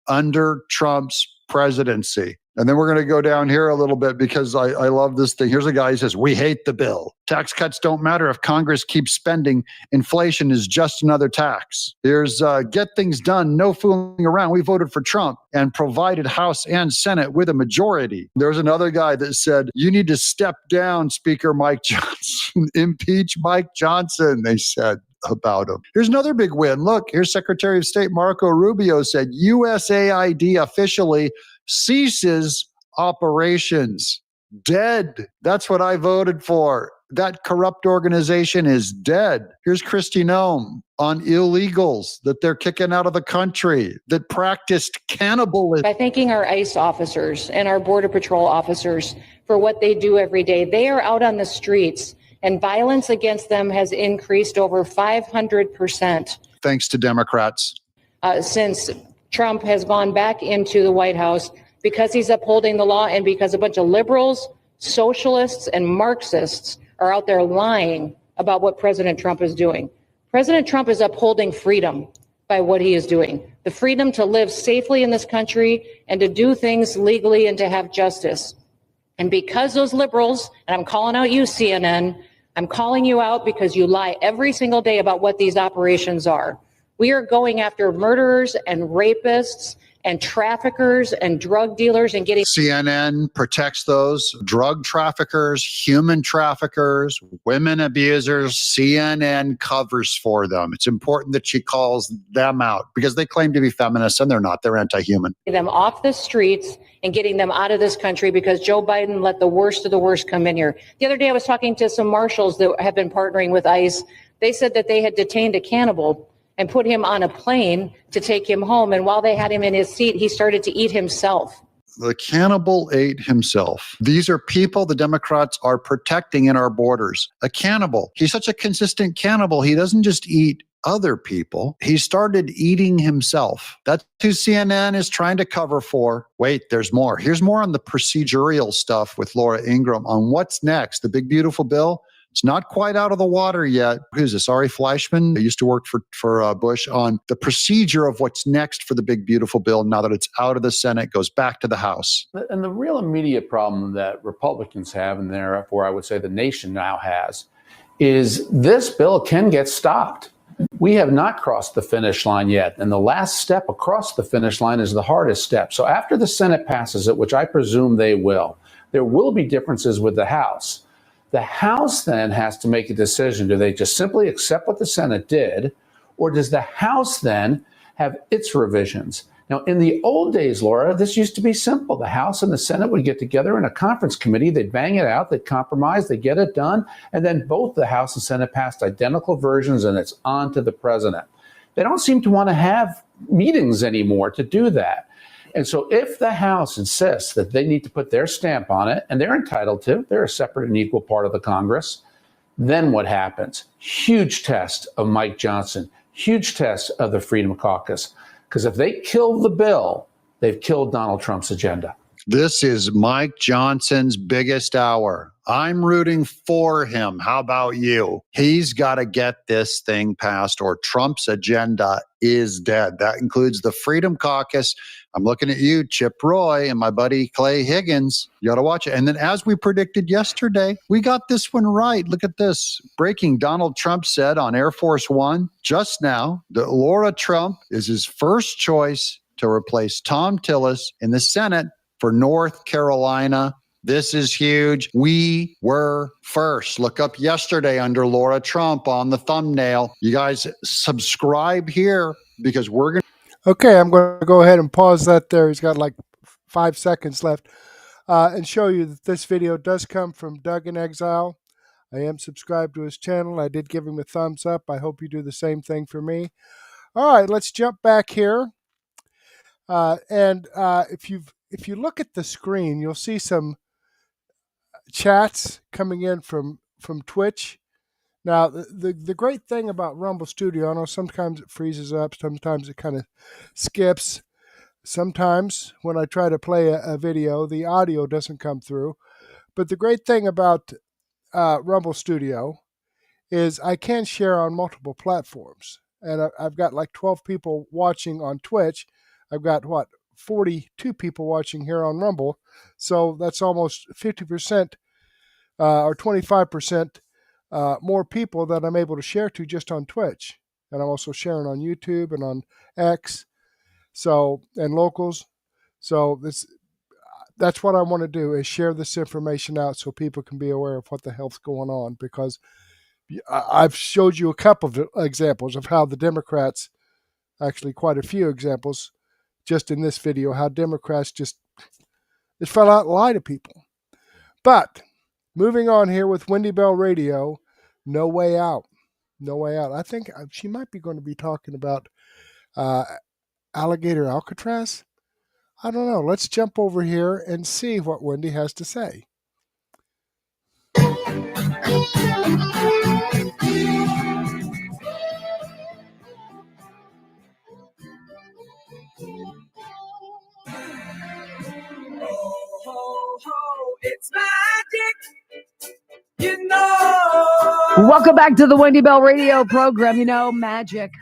Speaker 16: under Trump's presidency. And then we're going to go down here a little bit because I love this thing. Here's a guy who says, we hate the bill. Tax cuts don't matter if Congress keeps spending. Inflation is just another tax. Here's get things done, no fooling around. We voted for Trump and provided House and Senate with a majority. There's another guy that said, you need to step down, Speaker Mike Johnson. Impeach Mike Johnson, they said about him. Here's another big win. Look, here's Secretary of State Marco Rubio said USAID officially ceases operations. Dead. That's what I voted for. That corrupt organization is dead. Here's Kristi Noem on illegals that they're kicking out of the country that practiced cannibalism.
Speaker 18: By thanking our ICE officers and our Border Patrol officers for what they do every day. They are out on the streets and violence against them has increased over 500%.
Speaker 16: Thanks to Democrats.
Speaker 18: Since Trump has gone back into the White House, because he's upholding the law and because a bunch of liberals, socialists, and Marxists are out there lying about what President Trump is doing. President Trump is upholding freedom by what he is doing. The freedom to live safely in this country and to do things legally and to have justice. And because those liberals, and I'm calling out you, CNN, I'm calling you out because you lie every single day about what these operations are. We are going after murderers and rapists and traffickers and drug dealers and getting...
Speaker 16: CNN protects those drug traffickers, human traffickers, women abusers. CNN covers for them. It's important that she calls them out because they claim to be feminists and they're not. They're anti-human.
Speaker 18: Them off the streets and getting them out of this country because Joe Biden let the worst of the worst come in here. The other day I was talking to some marshals that have been partnering with ICE. They said that they had detained a cannibal and put him on a plane to take him home. And while they had him in his seat, he started to eat himself.
Speaker 16: The cannibal ate himself. These are people the Democrats are protecting in our borders. A cannibal. He's such a consistent cannibal. He doesn't just eat other people. He started eating himself. That's who CNN is trying to cover for. Wait, there's more. Here's more on the procedural stuff with Laura Ingraham on what's next. The big, beautiful bill. It's not quite out of the water yet. Who's this? Ari Fleischman, who used to work for Bush on the procedure of what's next for the big, beautiful bill. Now that it's out of the Senate, goes back to the House.
Speaker 19: And the real immediate problem that Republicans have, and therefore I would say the nation now has, is this bill can get stopped. We have not crossed the finish line yet. And the last step across the finish line is the hardest step. So after the Senate passes it, which I presume they will, there will be differences with the House. The House then has to make a decision. Do they just simply accept what the Senate did, or does the House then have its revisions? Now, in the old days, Laura, this used to be simple. The House and the Senate would get together in a conference committee. They'd bang it out. They'd compromise. They'd get it done. And then both the House and Senate passed identical versions, and it's on to the president. They don't seem to want to have meetings anymore to do that. And so if the House insists that they need to put their stamp on it, and they're entitled to, they're a separate and equal part of the Congress, then what happens? Huge test of Mike Johnson, huge test of the Freedom Caucus. Because if they kill the bill, they've killed Donald Trump's agenda.
Speaker 16: This is Mike Johnson's biggest hour. I'm rooting for him. How about you? He's got to get this thing passed or Trump's agenda is dead. That includes the Freedom Caucus. I'm looking at you, Chip Roy, and my buddy Clay Higgins. You got to watch it. And then as we predicted yesterday, we got this one right. Look at this. Breaking, Donald Trump said on Air Force One just now that Laura Trump is his first choice to replace Tom Tillis in the Senate for North Carolina. This is huge. We were first. Look up yesterday under Laura Trump on the thumbnail. You guys subscribe here because we're going to.
Speaker 1: Okay, I'm going to go ahead and pause that there. He's got like 5 seconds left and show you that this video does come from Doug In Exile. I am subscribed to his channel. I did give him a thumbs up. I hope you do the same thing for me. All right, let's jump back here. If you look at the screen, you'll see some chats coming in from Twitch. Now, the great thing about Rumble Studio, I know sometimes it freezes up, sometimes it kind of skips. sometimes when I try to play a video, the audio doesn't come through. But the great thing about Rumble Studio is I can share on multiple platforms. And I've got like 12 people watching on Twitch. I've got, 42 people watching here on Rumble. So that's almost 50% or 25% more people that I'm able to share to just on Twitch. And I'm also sharing on YouTube and on X, and locals. So that's what I want to do, is share this information out so people can be aware of what the hell's going on, because I've showed you a couple of examples of how the Democrats, actually quite a few examples just in this video, how Democrats just fell out and lied to people. But moving on here with Wendy Bell Radio, No Way Out. No Way Out. I think she might be going to be talking about Alligator Alcatraz. I don't know. Let's jump over here and see what Wendy has to say.
Speaker 20: It's magic, you know. Welcome back to the Wendy Bell Radio program. You know, magic.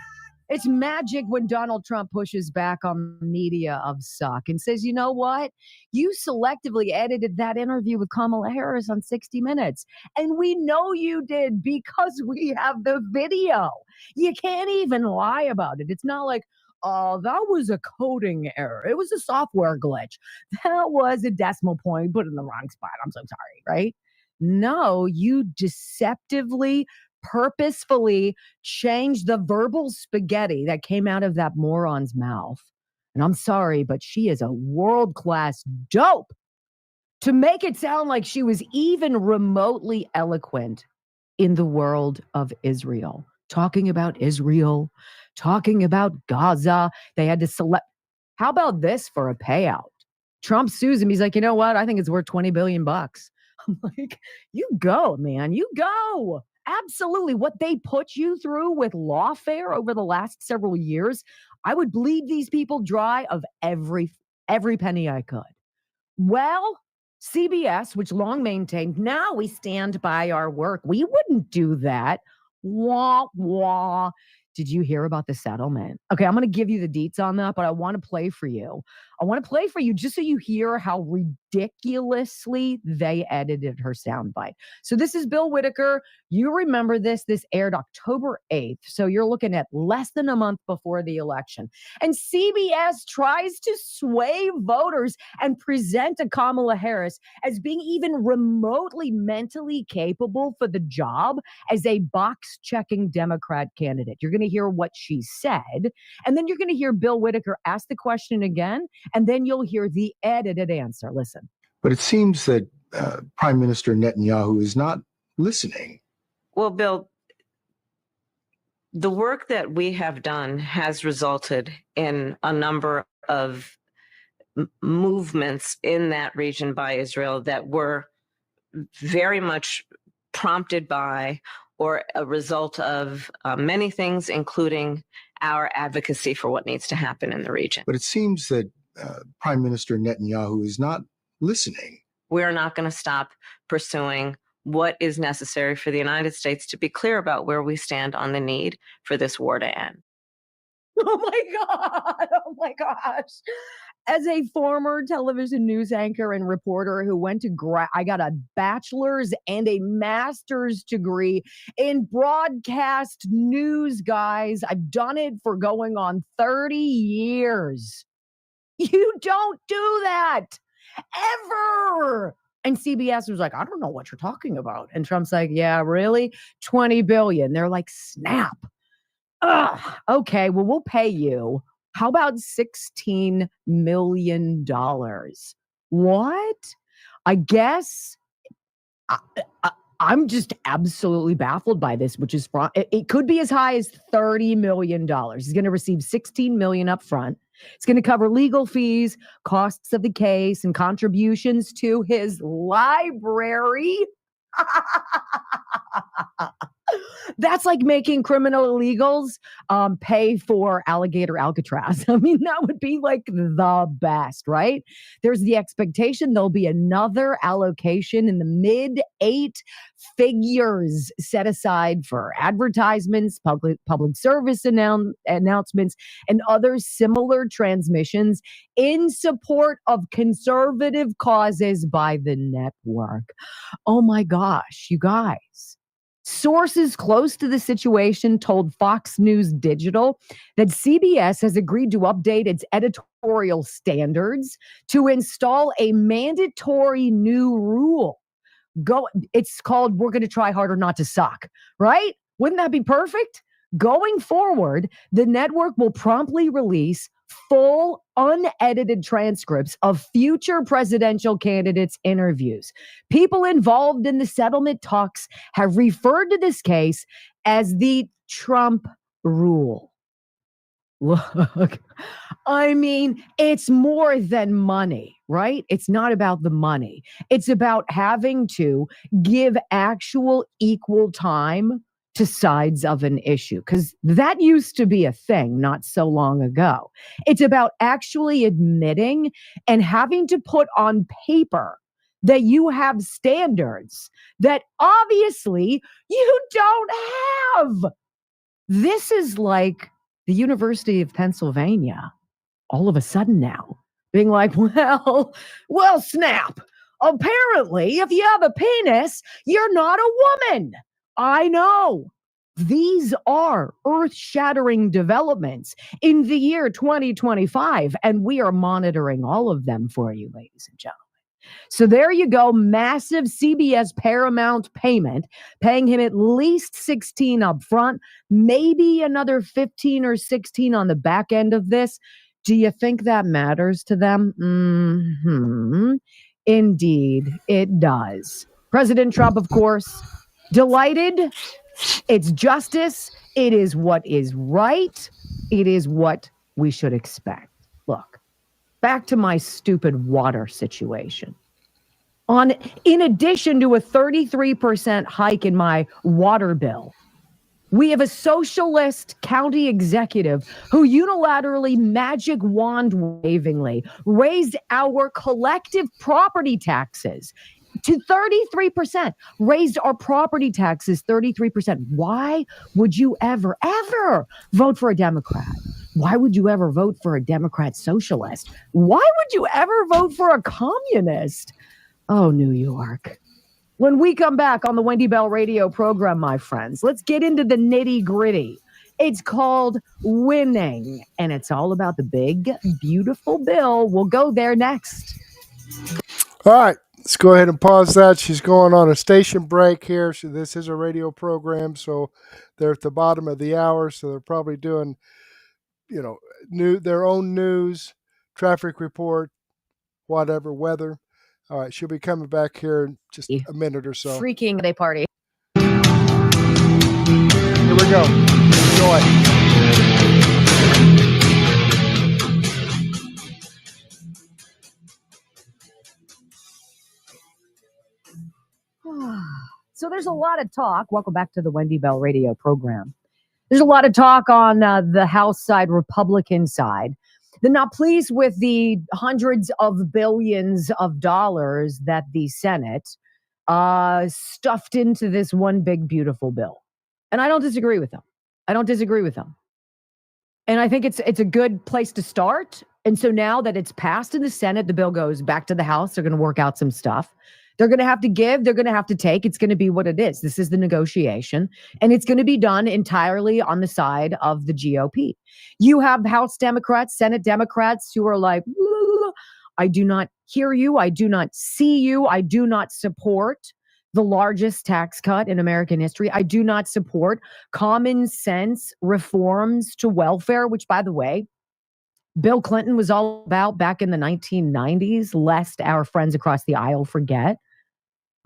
Speaker 20: It's magic when Donald Trump pushes back on the media of suck and says, you know what? You selectively edited that interview with Kamala Harris on 60 Minutes. And we know you did because we have the video. You can't even lie about it. It's not like, oh, that was a coding error. It was a software glitch. That was a decimal point put in the wrong spot. I'm so sorry, right? No, you deceptively, purposefully changed the verbal spaghetti that came out of that moron's mouth. And I'm sorry, but she is a world-class dope to make it sound like she was even remotely eloquent in the world of Israel. Talking about Israel, talking about Gaza. They had to select. How about this for a payout? Trump sues him. He's like, you know what? I think it's worth $20 billion. I'm like, you go, man. You go. Absolutely. What they put you through with lawfare over the last several years, I would bleed these people dry of every penny I could. Well, CBS, which long maintained, now we stand by our work. We wouldn't do that. Wah, wah. Did you hear about the settlement? Okay, I'm going to give you the deets on that, but I want to play for you. I want to play for you just so you hear how ridiculously they edited her soundbite. So this is Bill Whitaker. You remember this. This aired October 8th. So you're looking at less than a month before the election. And CBS tries to sway voters and present a Kamala Harris as being even remotely mentally capable for the job as a box-checking Democrat candidate. You're going to hear what she said, and then you're going to hear Bill Whitaker ask the question again, and then you'll hear the edited answer. Listen.
Speaker 21: But it seems that Prime Minister Netanyahu is not listening.
Speaker 22: Well, Bill, the work that we have done has resulted in a number of movements in that region by Israel that were very much prompted by or a result of many things, including our advocacy for what needs to happen in the region.
Speaker 21: But it seems that Prime Minister Netanyahu is not listening.
Speaker 22: We're not going to stop pursuing what is necessary for the United States to be clear about where we stand on the need for this war to end.
Speaker 20: Oh my God. Oh my gosh. As a former television news anchor and reporter who went to I got a bachelor's and a master's degree in broadcast news, guys. I've done it for going on 30 years. You don't do that ever. And CBS was like, I don't know what you're talking about. And Trump's like, yeah, really? 20 billion. They're like, snap. Ugh. Okay, well, we'll pay you. How about $16 million? What? I guess I'm just absolutely baffled by this, which is it could be as high as $30 million. He's going to receive $16 million up front. It's going to cover legal fees, costs of the case, and contributions to his library. That's like making criminal illegals pay for Alligator Alcatraz. I mean, that would be like the best, right? There's the expectation there'll be another allocation in the mid 8 figures set aside for advertisements, public service announcements, and other similar transmissions in support of conservative causes by the network. Oh my gosh, you guys. Sources close to the situation told Fox News Digital that CBS has agreed to update its editorial standards to install a mandatory new rule. It's called "We're going to try harder not to suck," right? Wouldn't that be perfect? Going forward, the network will promptly release full, unedited transcripts of future presidential candidates' interviews. People involved in the settlement talks have referred to this case as the Trump rule. Look, I mean, it's more than money, right? It's not about the money. It's about having to give actual equal time to sides of an issue, because that used to be a thing not so long ago. It's about actually admitting and having to put on paper that you have standards that obviously you don't have. This is like the University of Pennsylvania all of a sudden now being like, well, snap. Apparently, if you have a penis, you're not a woman. I know. These are earth-shattering developments in the year 2025, and we are monitoring all of them for you, ladies and gentlemen. So there you go, massive CBS Paramount payment, paying him at least 16 up front, maybe another 15 or 16 on the back end of this. Do you think that matters to them? Mm-hmm. Indeed, it does. President Trump, of course, delighted. It's justice. It is what is right. It is what we should expect. Look, back to my stupid water situation. In addition to a 33% hike in my water bill, we have a socialist county executive who unilaterally, magic wand wavingly, raised our collective property taxes to 33%, raised our property taxes 33%. Why would you ever vote for a Democrat? Why would you ever vote for a Democrat socialist? Why would you ever vote for a communist? Oh, New York. When we come back on the Wendy Bell radio program, my friends, let's get into the nitty gritty. It's called winning, and it's all about the big, beautiful bill. We'll go there next.
Speaker 1: All right. Let's go ahead and pause that. She's going on a station break here. So this is a radio program, so they're at the bottom of the hour, so they're probably doing, their own news, traffic report, whatever, weather. All right, she'll be coming back here in just a minute or so.
Speaker 20: Freaking day party.
Speaker 1: Here we go. Enjoy.
Speaker 20: So there's a lot of talk. Welcome back to the Wendy Bell radio program. There's a lot of talk on the House side, Republican side. They're not pleased with the hundreds of billions of dollars that the Senate stuffed into this one big, beautiful bill. And I don't disagree with them. And I think it's a good place to start. And so now that it's passed in the Senate, the bill goes back to the House. They're going to work out some stuff. They're going to have to give. They're going to have to take. It's going to be what it is. This is the negotiation. And it's going to be done entirely on the side of the GOP. You have House Democrats, Senate Democrats who are like, I do not hear you. I do not see you. I do not support the largest tax cut in American history. I do not support common sense reforms to welfare, which, by the way, Bill Clinton was all about back in the 1990s, lest our friends across the aisle forget.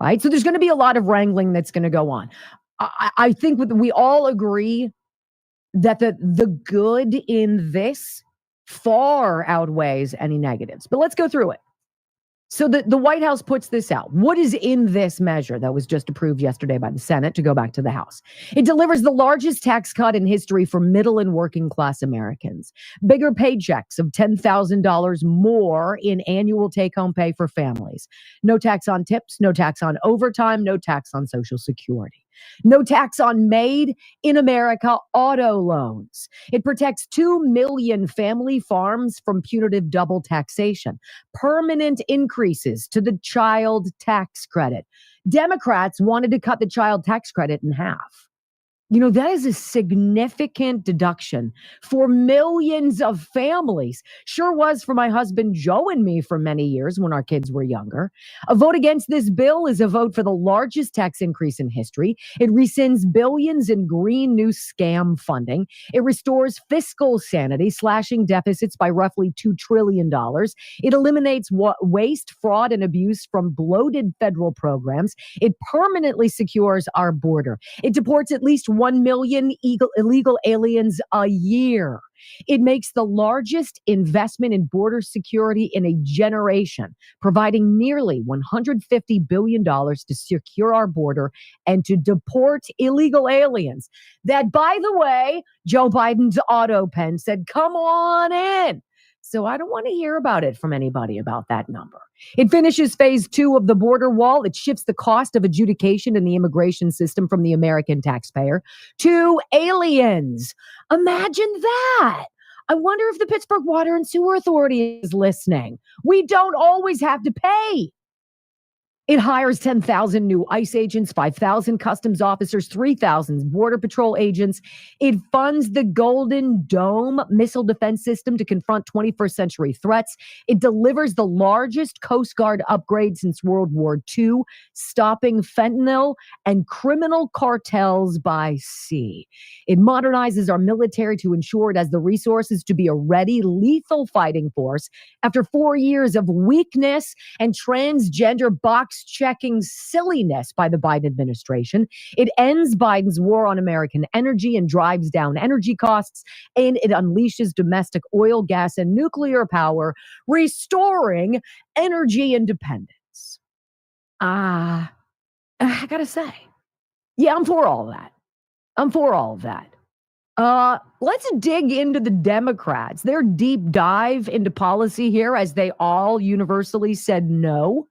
Speaker 20: Right? So there's going to be a lot of wrangling that's going to go on. I think we all agree that the good in this far outweighs any negatives. But let's go through it. So the White House puts this out. What is in this measure that was just approved yesterday by the Senate to go back to the House? It delivers the largest tax cut in history for middle and working class Americans. Bigger paychecks of $10,000 more in annual take-home pay for families. No tax on tips, no tax on overtime, no tax on Social Security. No tax on made in America auto loans. It protects 2 million family farms from punitive double taxation. Permanent increases to the child tax credit. Democrats wanted to cut the child tax credit in half. You know, that is a significant deduction for millions of families. Sure was for my husband Joe and me for many years when our kids were younger. A vote against this bill is a vote for the largest tax increase in history. It rescinds billions in green new scam funding. It restores fiscal sanity, slashing deficits by roughly $2 trillion. It eliminates waste, fraud, and abuse from bloated federal programs. It permanently secures our border. It deports at least 1 million illegal aliens a year. It makes the largest investment in border security in a generation, providing nearly $150 billion to secure our border and to deport illegal aliens. That, by the way, Joe Biden's auto pen said, come on in. So I don't want to hear about it from anybody about that number. It finishes phase 2 of the border wall. It shifts the cost of adjudication in the immigration system from the American taxpayer to aliens. Imagine that. I wonder if the Pittsburgh Water and Sewer Authority is listening. We don't always have to pay. It hires 10,000 new ICE agents, 5,000 customs officers, 3,000 Border Patrol agents. It funds the Golden Dome missile defense system to confront 21st century threats. It delivers the largest Coast Guard upgrade since World War II, stopping fentanyl and criminal cartels by sea. It modernizes our military to ensure it has the resources to be a ready, lethal fighting force after 4 years of weakness and transgender box-checking silliness by the Biden administration. It ends Biden's war on American energy and drives down energy costs, and it unleashes domestic oil, gas, and nuclear power, restoring energy independence. I gotta say, yeah, I'm for all that. I'm for all of that. Let's dig into the Democrats. Their deep dive into policy here, as they all universally said no.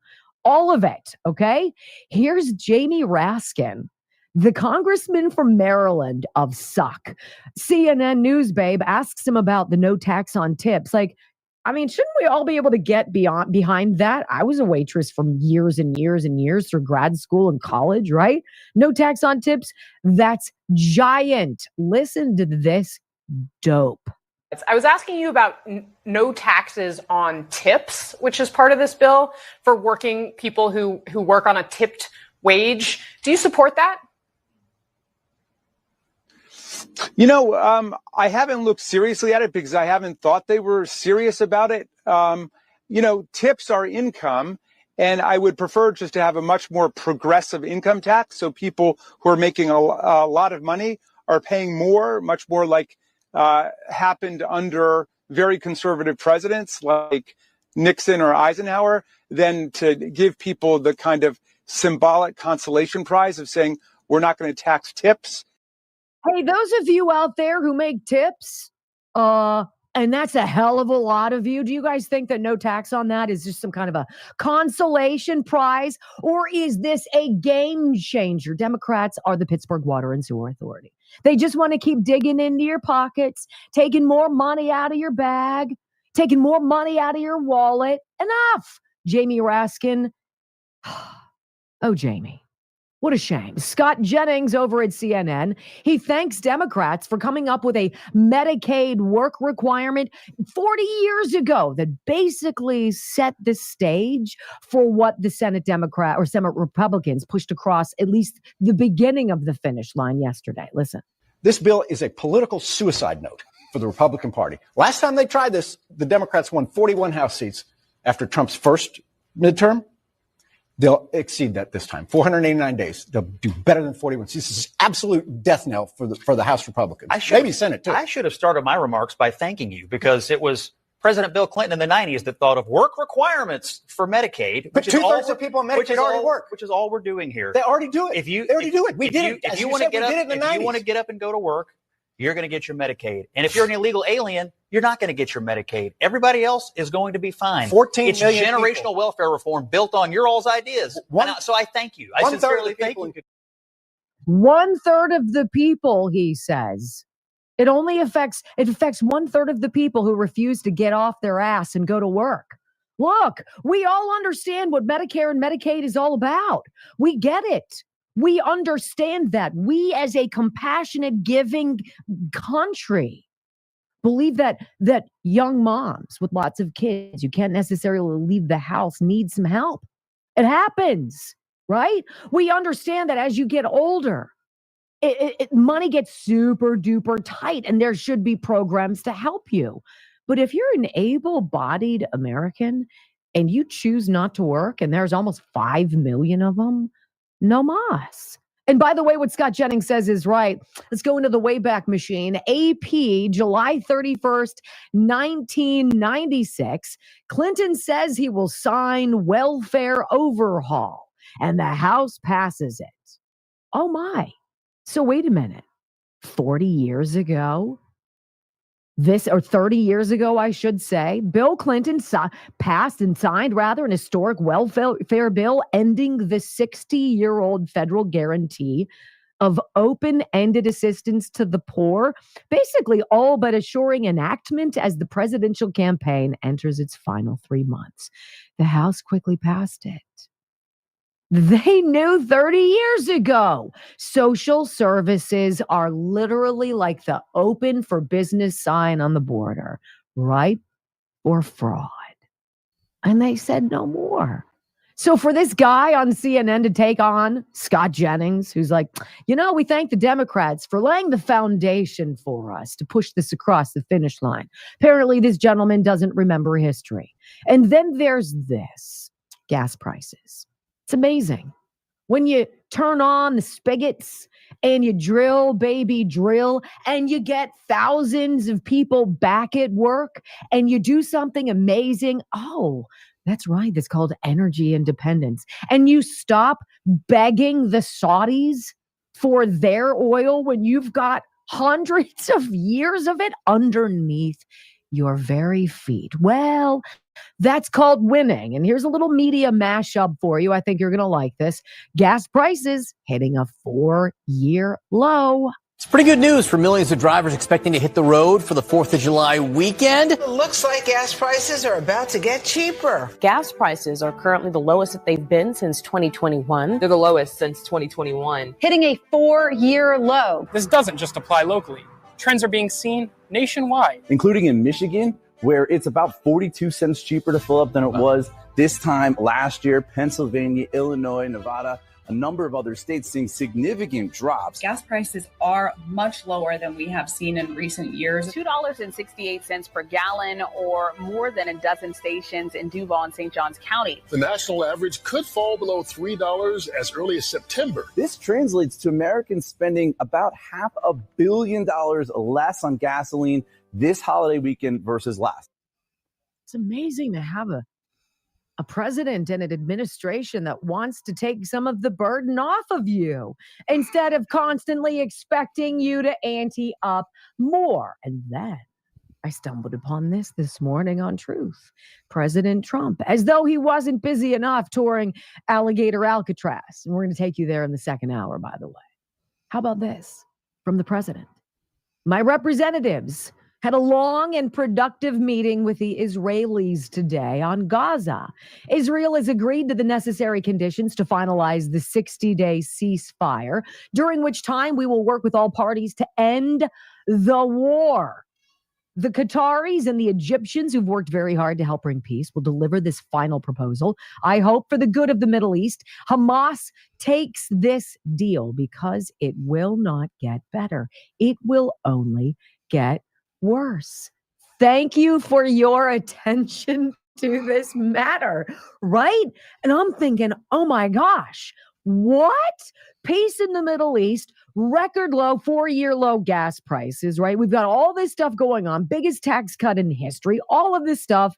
Speaker 20: All of it, okay? Here's Jamie Raskin, the congressman from Maryland of Suck. CNN News Babe asks him about the no tax on tips. Like, I mean, shouldn't we all be able to get behind that? I was a waitress for years and years and years through grad school and college, right? No tax on tips. That's giant. Listen to this dope.
Speaker 2: I was asking you about no taxes on tips, which is part of this bill for working people who work on a tipped wage. Do you support that?
Speaker 3: You know, I haven't looked seriously at it because I haven't thought they were serious about it. You know, tips are income, and I would prefer just to have a much more progressive income tax. So people who are making a lot of money are paying more, much more like happened under very conservative presidents like Nixon or Eisenhower, than to give people the kind of symbolic consolation prize of saying, we're not going to tax tips.
Speaker 20: Hey, those of you out there who make tips, and that's a hell of a lot of you, do you guys think that no tax on that is just some kind of a consolation prize? Or is this a game changer? Democrats are the Pittsburgh Water and Sewer Authority. They just want to keep digging into your pockets, taking more money out of your bag, taking more money out of your wallet. Enough, Jamie Raskin. Oh, Jamie. What a shame. Scott Jennings over at CNN, he thanks Democrats for coming up with a Medicaid work requirement 40 years ago that basically set the stage for what the Senate Democrat or Senate Republicans pushed across at least the beginning of the finish line yesterday. Listen.
Speaker 23: This bill is a political suicide note for the Republican Party. Last time they tried this, the Democrats won 41 House seats after Trump's first midterm. They'll exceed that this time. 489 days. They'll do better than 41 seats. This is absolute death knell for the House Republicans. Maybe Senate, too.
Speaker 24: I should have started my remarks by thanking you because it was
Speaker 5: President Bill Clinton in the 90s that thought of work requirements for Medicaid.
Speaker 23: But two-thirds of people on Medicaid already work.
Speaker 5: Which is all we're doing here.
Speaker 23: They already do it.
Speaker 5: They
Speaker 23: already do it. We did it.
Speaker 5: If you want to get up and go to work, you're going to get your Medicaid. And if you're an illegal alien, you're not going to get your Medicaid. Everybody else is going to be fine.
Speaker 23: 14 million
Speaker 5: generational
Speaker 23: people.
Speaker 5: Welfare reform built on your all's ideas. So I thank you. I sincerely thank you.
Speaker 20: 1/3 of the people, he says. It affects 1/3 of the people who refuse to get off their ass and go to work. Look, we all understand what Medicare and Medicaid is all about. We get it. We understand that. We, as a compassionate, giving country, believe that young moms with lots of kids, you can't necessarily leave the house, need some help. It happens, right? We understand that as you get older, money gets super duper tight, and there should be programs to help you. But if you're an able-bodied American and you choose not to work, and there's almost 5 million of them, no mas. And by the way, what Scott Jennings says is right. Let's go into the Wayback Machine. AP, July 31st, 1996. Clinton says he will sign welfare overhaul, and the House passes it. Oh my. So wait a minute. 40 years ago, 30 years ago, I should say, Bill Clinton passed and signed an historic welfare bill ending the 60-year-old federal guarantee of open-ended assistance to the poor, basically all but assuring enactment as the presidential campaign enters its final 3 months. The House quickly passed it. They knew 30 years ago. Social services are literally like the open for business sign on the border, ripe or fraud. And they said no more. So for this guy on CNN to take on Scott Jennings, who's like, we thank the Democrats for laying the foundation for us to push this across the finish line. Apparently, this gentleman doesn't remember history. And then there's this, gas prices. It's amazing. When you turn on the spigots and you drill, baby, drill, and you get thousands of people back at work and you do something amazing. Oh, that's right. That's called energy independence. And you stop begging the Saudis for their oil when you've got hundreds of years of it underneath your very feet. Well, that's called winning. And here's a little media mashup for you. I think you're going to like this. Gas prices hitting a 4-year low.
Speaker 7: It's pretty good news for millions of drivers expecting to hit the road for the 4th of July weekend.
Speaker 8: It looks like gas prices are about to get cheaper.
Speaker 24: Gas prices are currently the lowest that they've been since 2021.
Speaker 25: They're the lowest since 2021.
Speaker 26: Hitting a 4-year low.
Speaker 27: This doesn't just apply locally. Trends are being seen nationwide.
Speaker 28: Including in Michigan, where it's about 42 cents cheaper to fill up than it was this time last year. Pennsylvania, Illinois, Nevada, a number of other states seeing significant drops.
Speaker 29: Gas prices are much lower than we have seen in recent years.
Speaker 30: $2.68 per gallon, or more than a dozen stations in Duval and St. Johns County.
Speaker 31: The national average could fall below $3 as early as September.
Speaker 28: This translates to Americans spending about $500 million less on gasoline this holiday weekend versus last.
Speaker 20: It's amazing to have a president and an administration that wants to take some of the burden off of you instead of constantly expecting you to ante up more. And then I stumbled upon this morning on Truth. President Trump, as though he wasn't busy enough touring Alligator Alcatraz. And we're going to take you there in the second hour, by the way. How about this from the president? My representatives had a long and productive meeting with the Israelis today on Gaza. Israel has agreed to the necessary conditions to finalize the 60-day ceasefire, during which time we will work with all parties to end the war. The Qataris and the Egyptians, who've worked very hard to help bring peace, will deliver this final proposal. I hope for the good of the Middle East, Hamas takes this deal because it will not get better. It will only get worse. Thank you for your attention to this matter, right? And I'm thinking, oh my gosh, What? Peace in the Middle East, record low, 4-year low gas prices, right? We've got all this stuff going on, biggest tax cut in history, all of this stuff.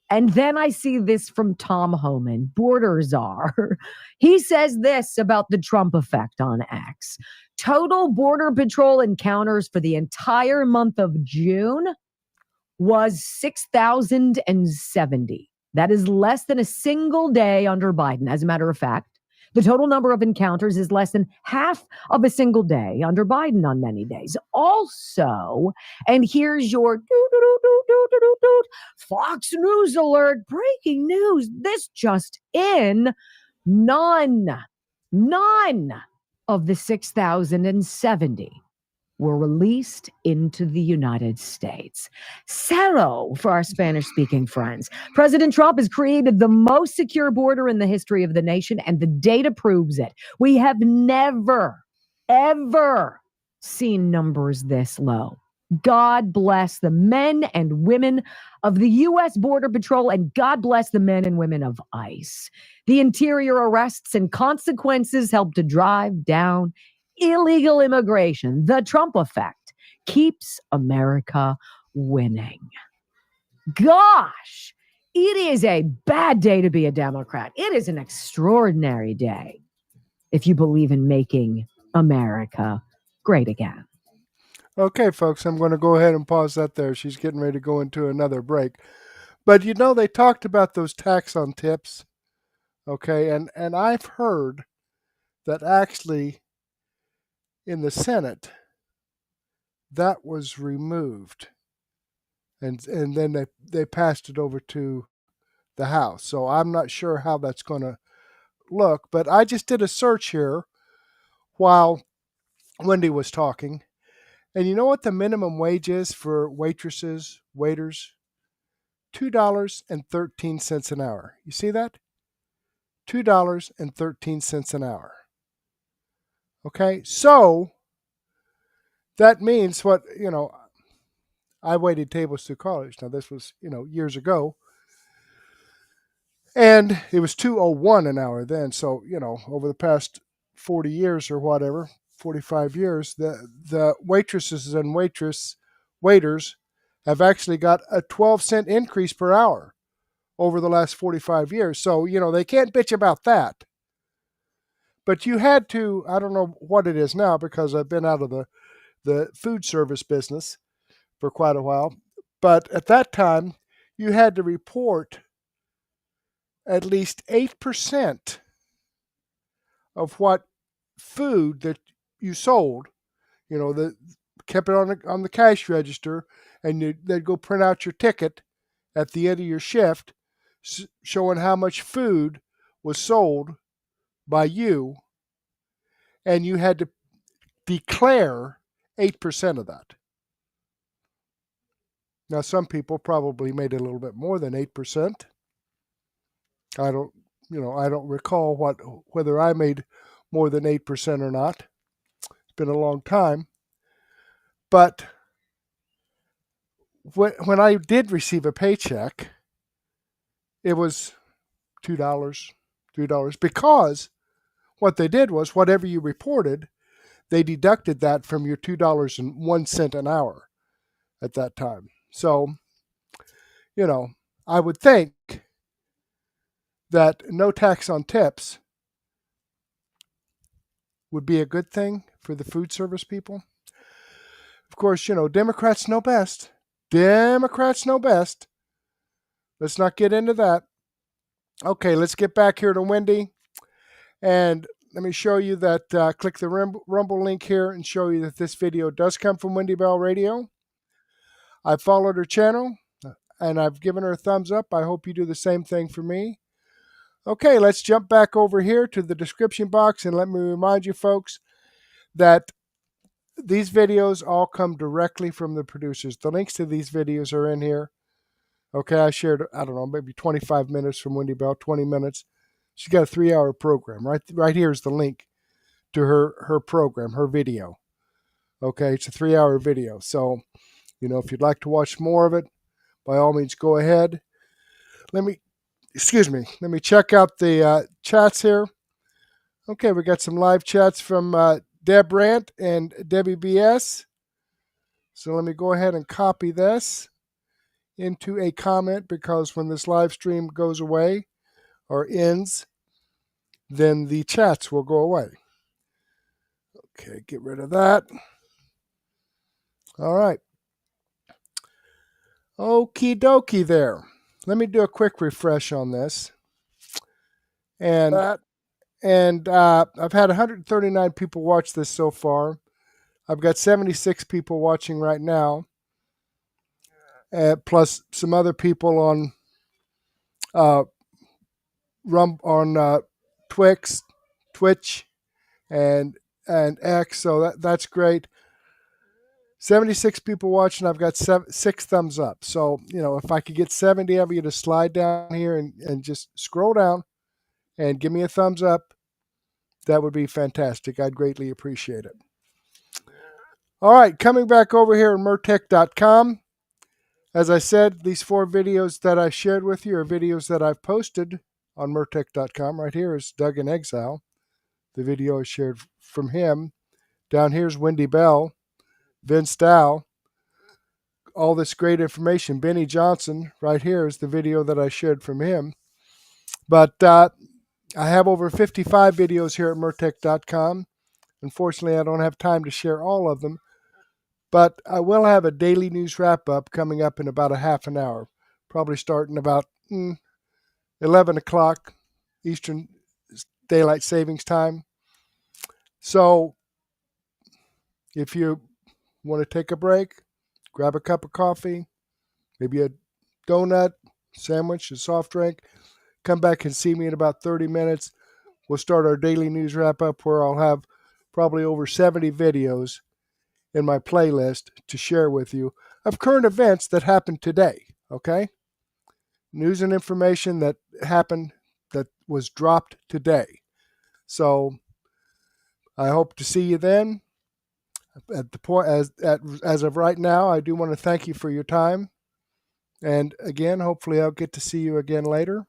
Speaker 20: And then I see this from Tom Homan, border czar. He says this about the Trump effect on X. Total Border Patrol encounters for the entire month of June was 6,070. That is less than a single day under Biden. As a matter of fact, the total number of encounters is less than half of a single day under Biden on many days. Also, and here's your Fox News alert, breaking news. This just in, none of the 6,070 were released into the United States. Cero for our Spanish-speaking friends. President Trump has created the most secure border in the history of the nation, and the data proves it. We have never, ever seen numbers this low. God bless the men and women of the U.S. Border Patrol, and God bless the men and women of ICE. The interior arrests and consequences help to drive down illegal immigration. The Trump effect keeps America winning. Gosh, it is a bad day to be a Democrat. It is an extraordinary day if you believe in making America great again.
Speaker 1: Okay, folks, I'm going to go ahead and pause that there. She's getting ready to go into another break. But, you know, they talked about those tax on tips. Okay, and I've heard that actually in the Senate, that was removed. And then they passed it over to the House. So I'm not sure how that's going to look. But I just did a search here while Wendy was talking. And you know what the minimum wage is for waitresses, waiters? $2.13 an hour. You see that? $2.13 an hour. Okay, so that means what, you know, I waited tables through college. Now, this was, you know, years ago. And it was $2.01 an hour then. So, you know, over the past 40 years or whatever, 45 years, the waitresses and waiters have actually got a 12-cent increase per hour over the last 45 years. So, you know, they can't bitch about that. But you had to, I don't know what it is now because I've been out of the food service business for quite a while. But at that time, you had to report at least 8% of what food that you sold, you know, that kept it on the cash register, and they'd go print out your ticket at the end of your shift showing how much food was sold by you, and you had to declare 8% of that. Now, some people probably made a little bit more than 8%. I don't recall whether I made more than 8% or not. It's been a long time. But when I did receive a paycheck, it was $2, $3, because what they did was whatever you reported, they deducted that from your $2.01 an hour at that time. So, you know, I would think that no tax on tips would be a good thing for the food service people. Of course, you know, Democrats know best. Democrats know best. Let's not get into that. Okay, let's get back here to Wendy. And let me show you that, click the Rumble link here and show you that this video does come from Wendy Bell Radio. I followed her channel and I've given her a thumbs up. I hope you do the same thing for me. Okay, let's jump back over here to the description box, and let me remind you folks that these videos all come directly from the producers. The links to these videos are in here. Okay, I shared, I don't know, maybe 25 minutes from Wendy Bell, 20 minutes. She's got a 3-hour program. Right here is the link to her program, her video. Okay, it's a 3-hour video. So, you know, if you'd like to watch more of it, by all means, go ahead. Let me check out the chats here. Okay, we got some live chats from Deb Rant and Debbie BS. So let me go ahead and copy this into a comment, because when this live stream goes away or ends, then the chats will go away. Okay, get rid of that. All right. Okie dokie there. Let me do a quick refresh on this. And I've had 139 people watch this so far. I've got 76 people watching right now, plus some other people on Twitch, and X. So that's great. 76 people watching. I've got 6 thumbs up. So, if I could get 70 of you to slide down here and just scroll down and give me a thumbs up, that would be fantastic. I'd greatly appreciate it. All right, coming back over here at Mertech.com. As I said, these 4 videos that I shared with you are videos that I've posted on Mertech.com. Right here is Doug in Exile, the video I shared from him. Down here is Wendy Bell, Vince Dow, all this great information. Benny Johnson, right here is the video that I shared from him. But I have over 55 videos here at Mertech.com. Unfortunately, I don't have time to share all of them, but I will have a daily news wrap-up coming up in about a half an hour, probably starting about 11 o'clock Eastern Daylight Savings Time. So if you want to take a break, grab a cup of coffee, maybe a donut, sandwich, a soft drink, come back and see me in about 30 minutes. We'll start our daily news wrap-up, where I'll have probably over 70 videos in my playlist to share with you of current events that happened today, okay? News and information that happened, that was dropped today. So I hope to see you then. At the point, as of right now, I do want to thank you for your time. And again, hopefully I'll get to see you again later.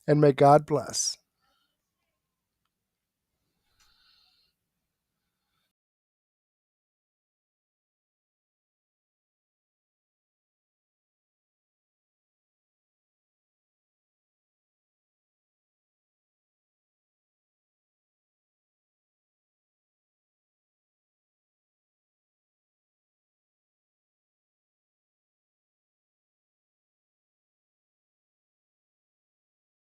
Speaker 1: And may God bless.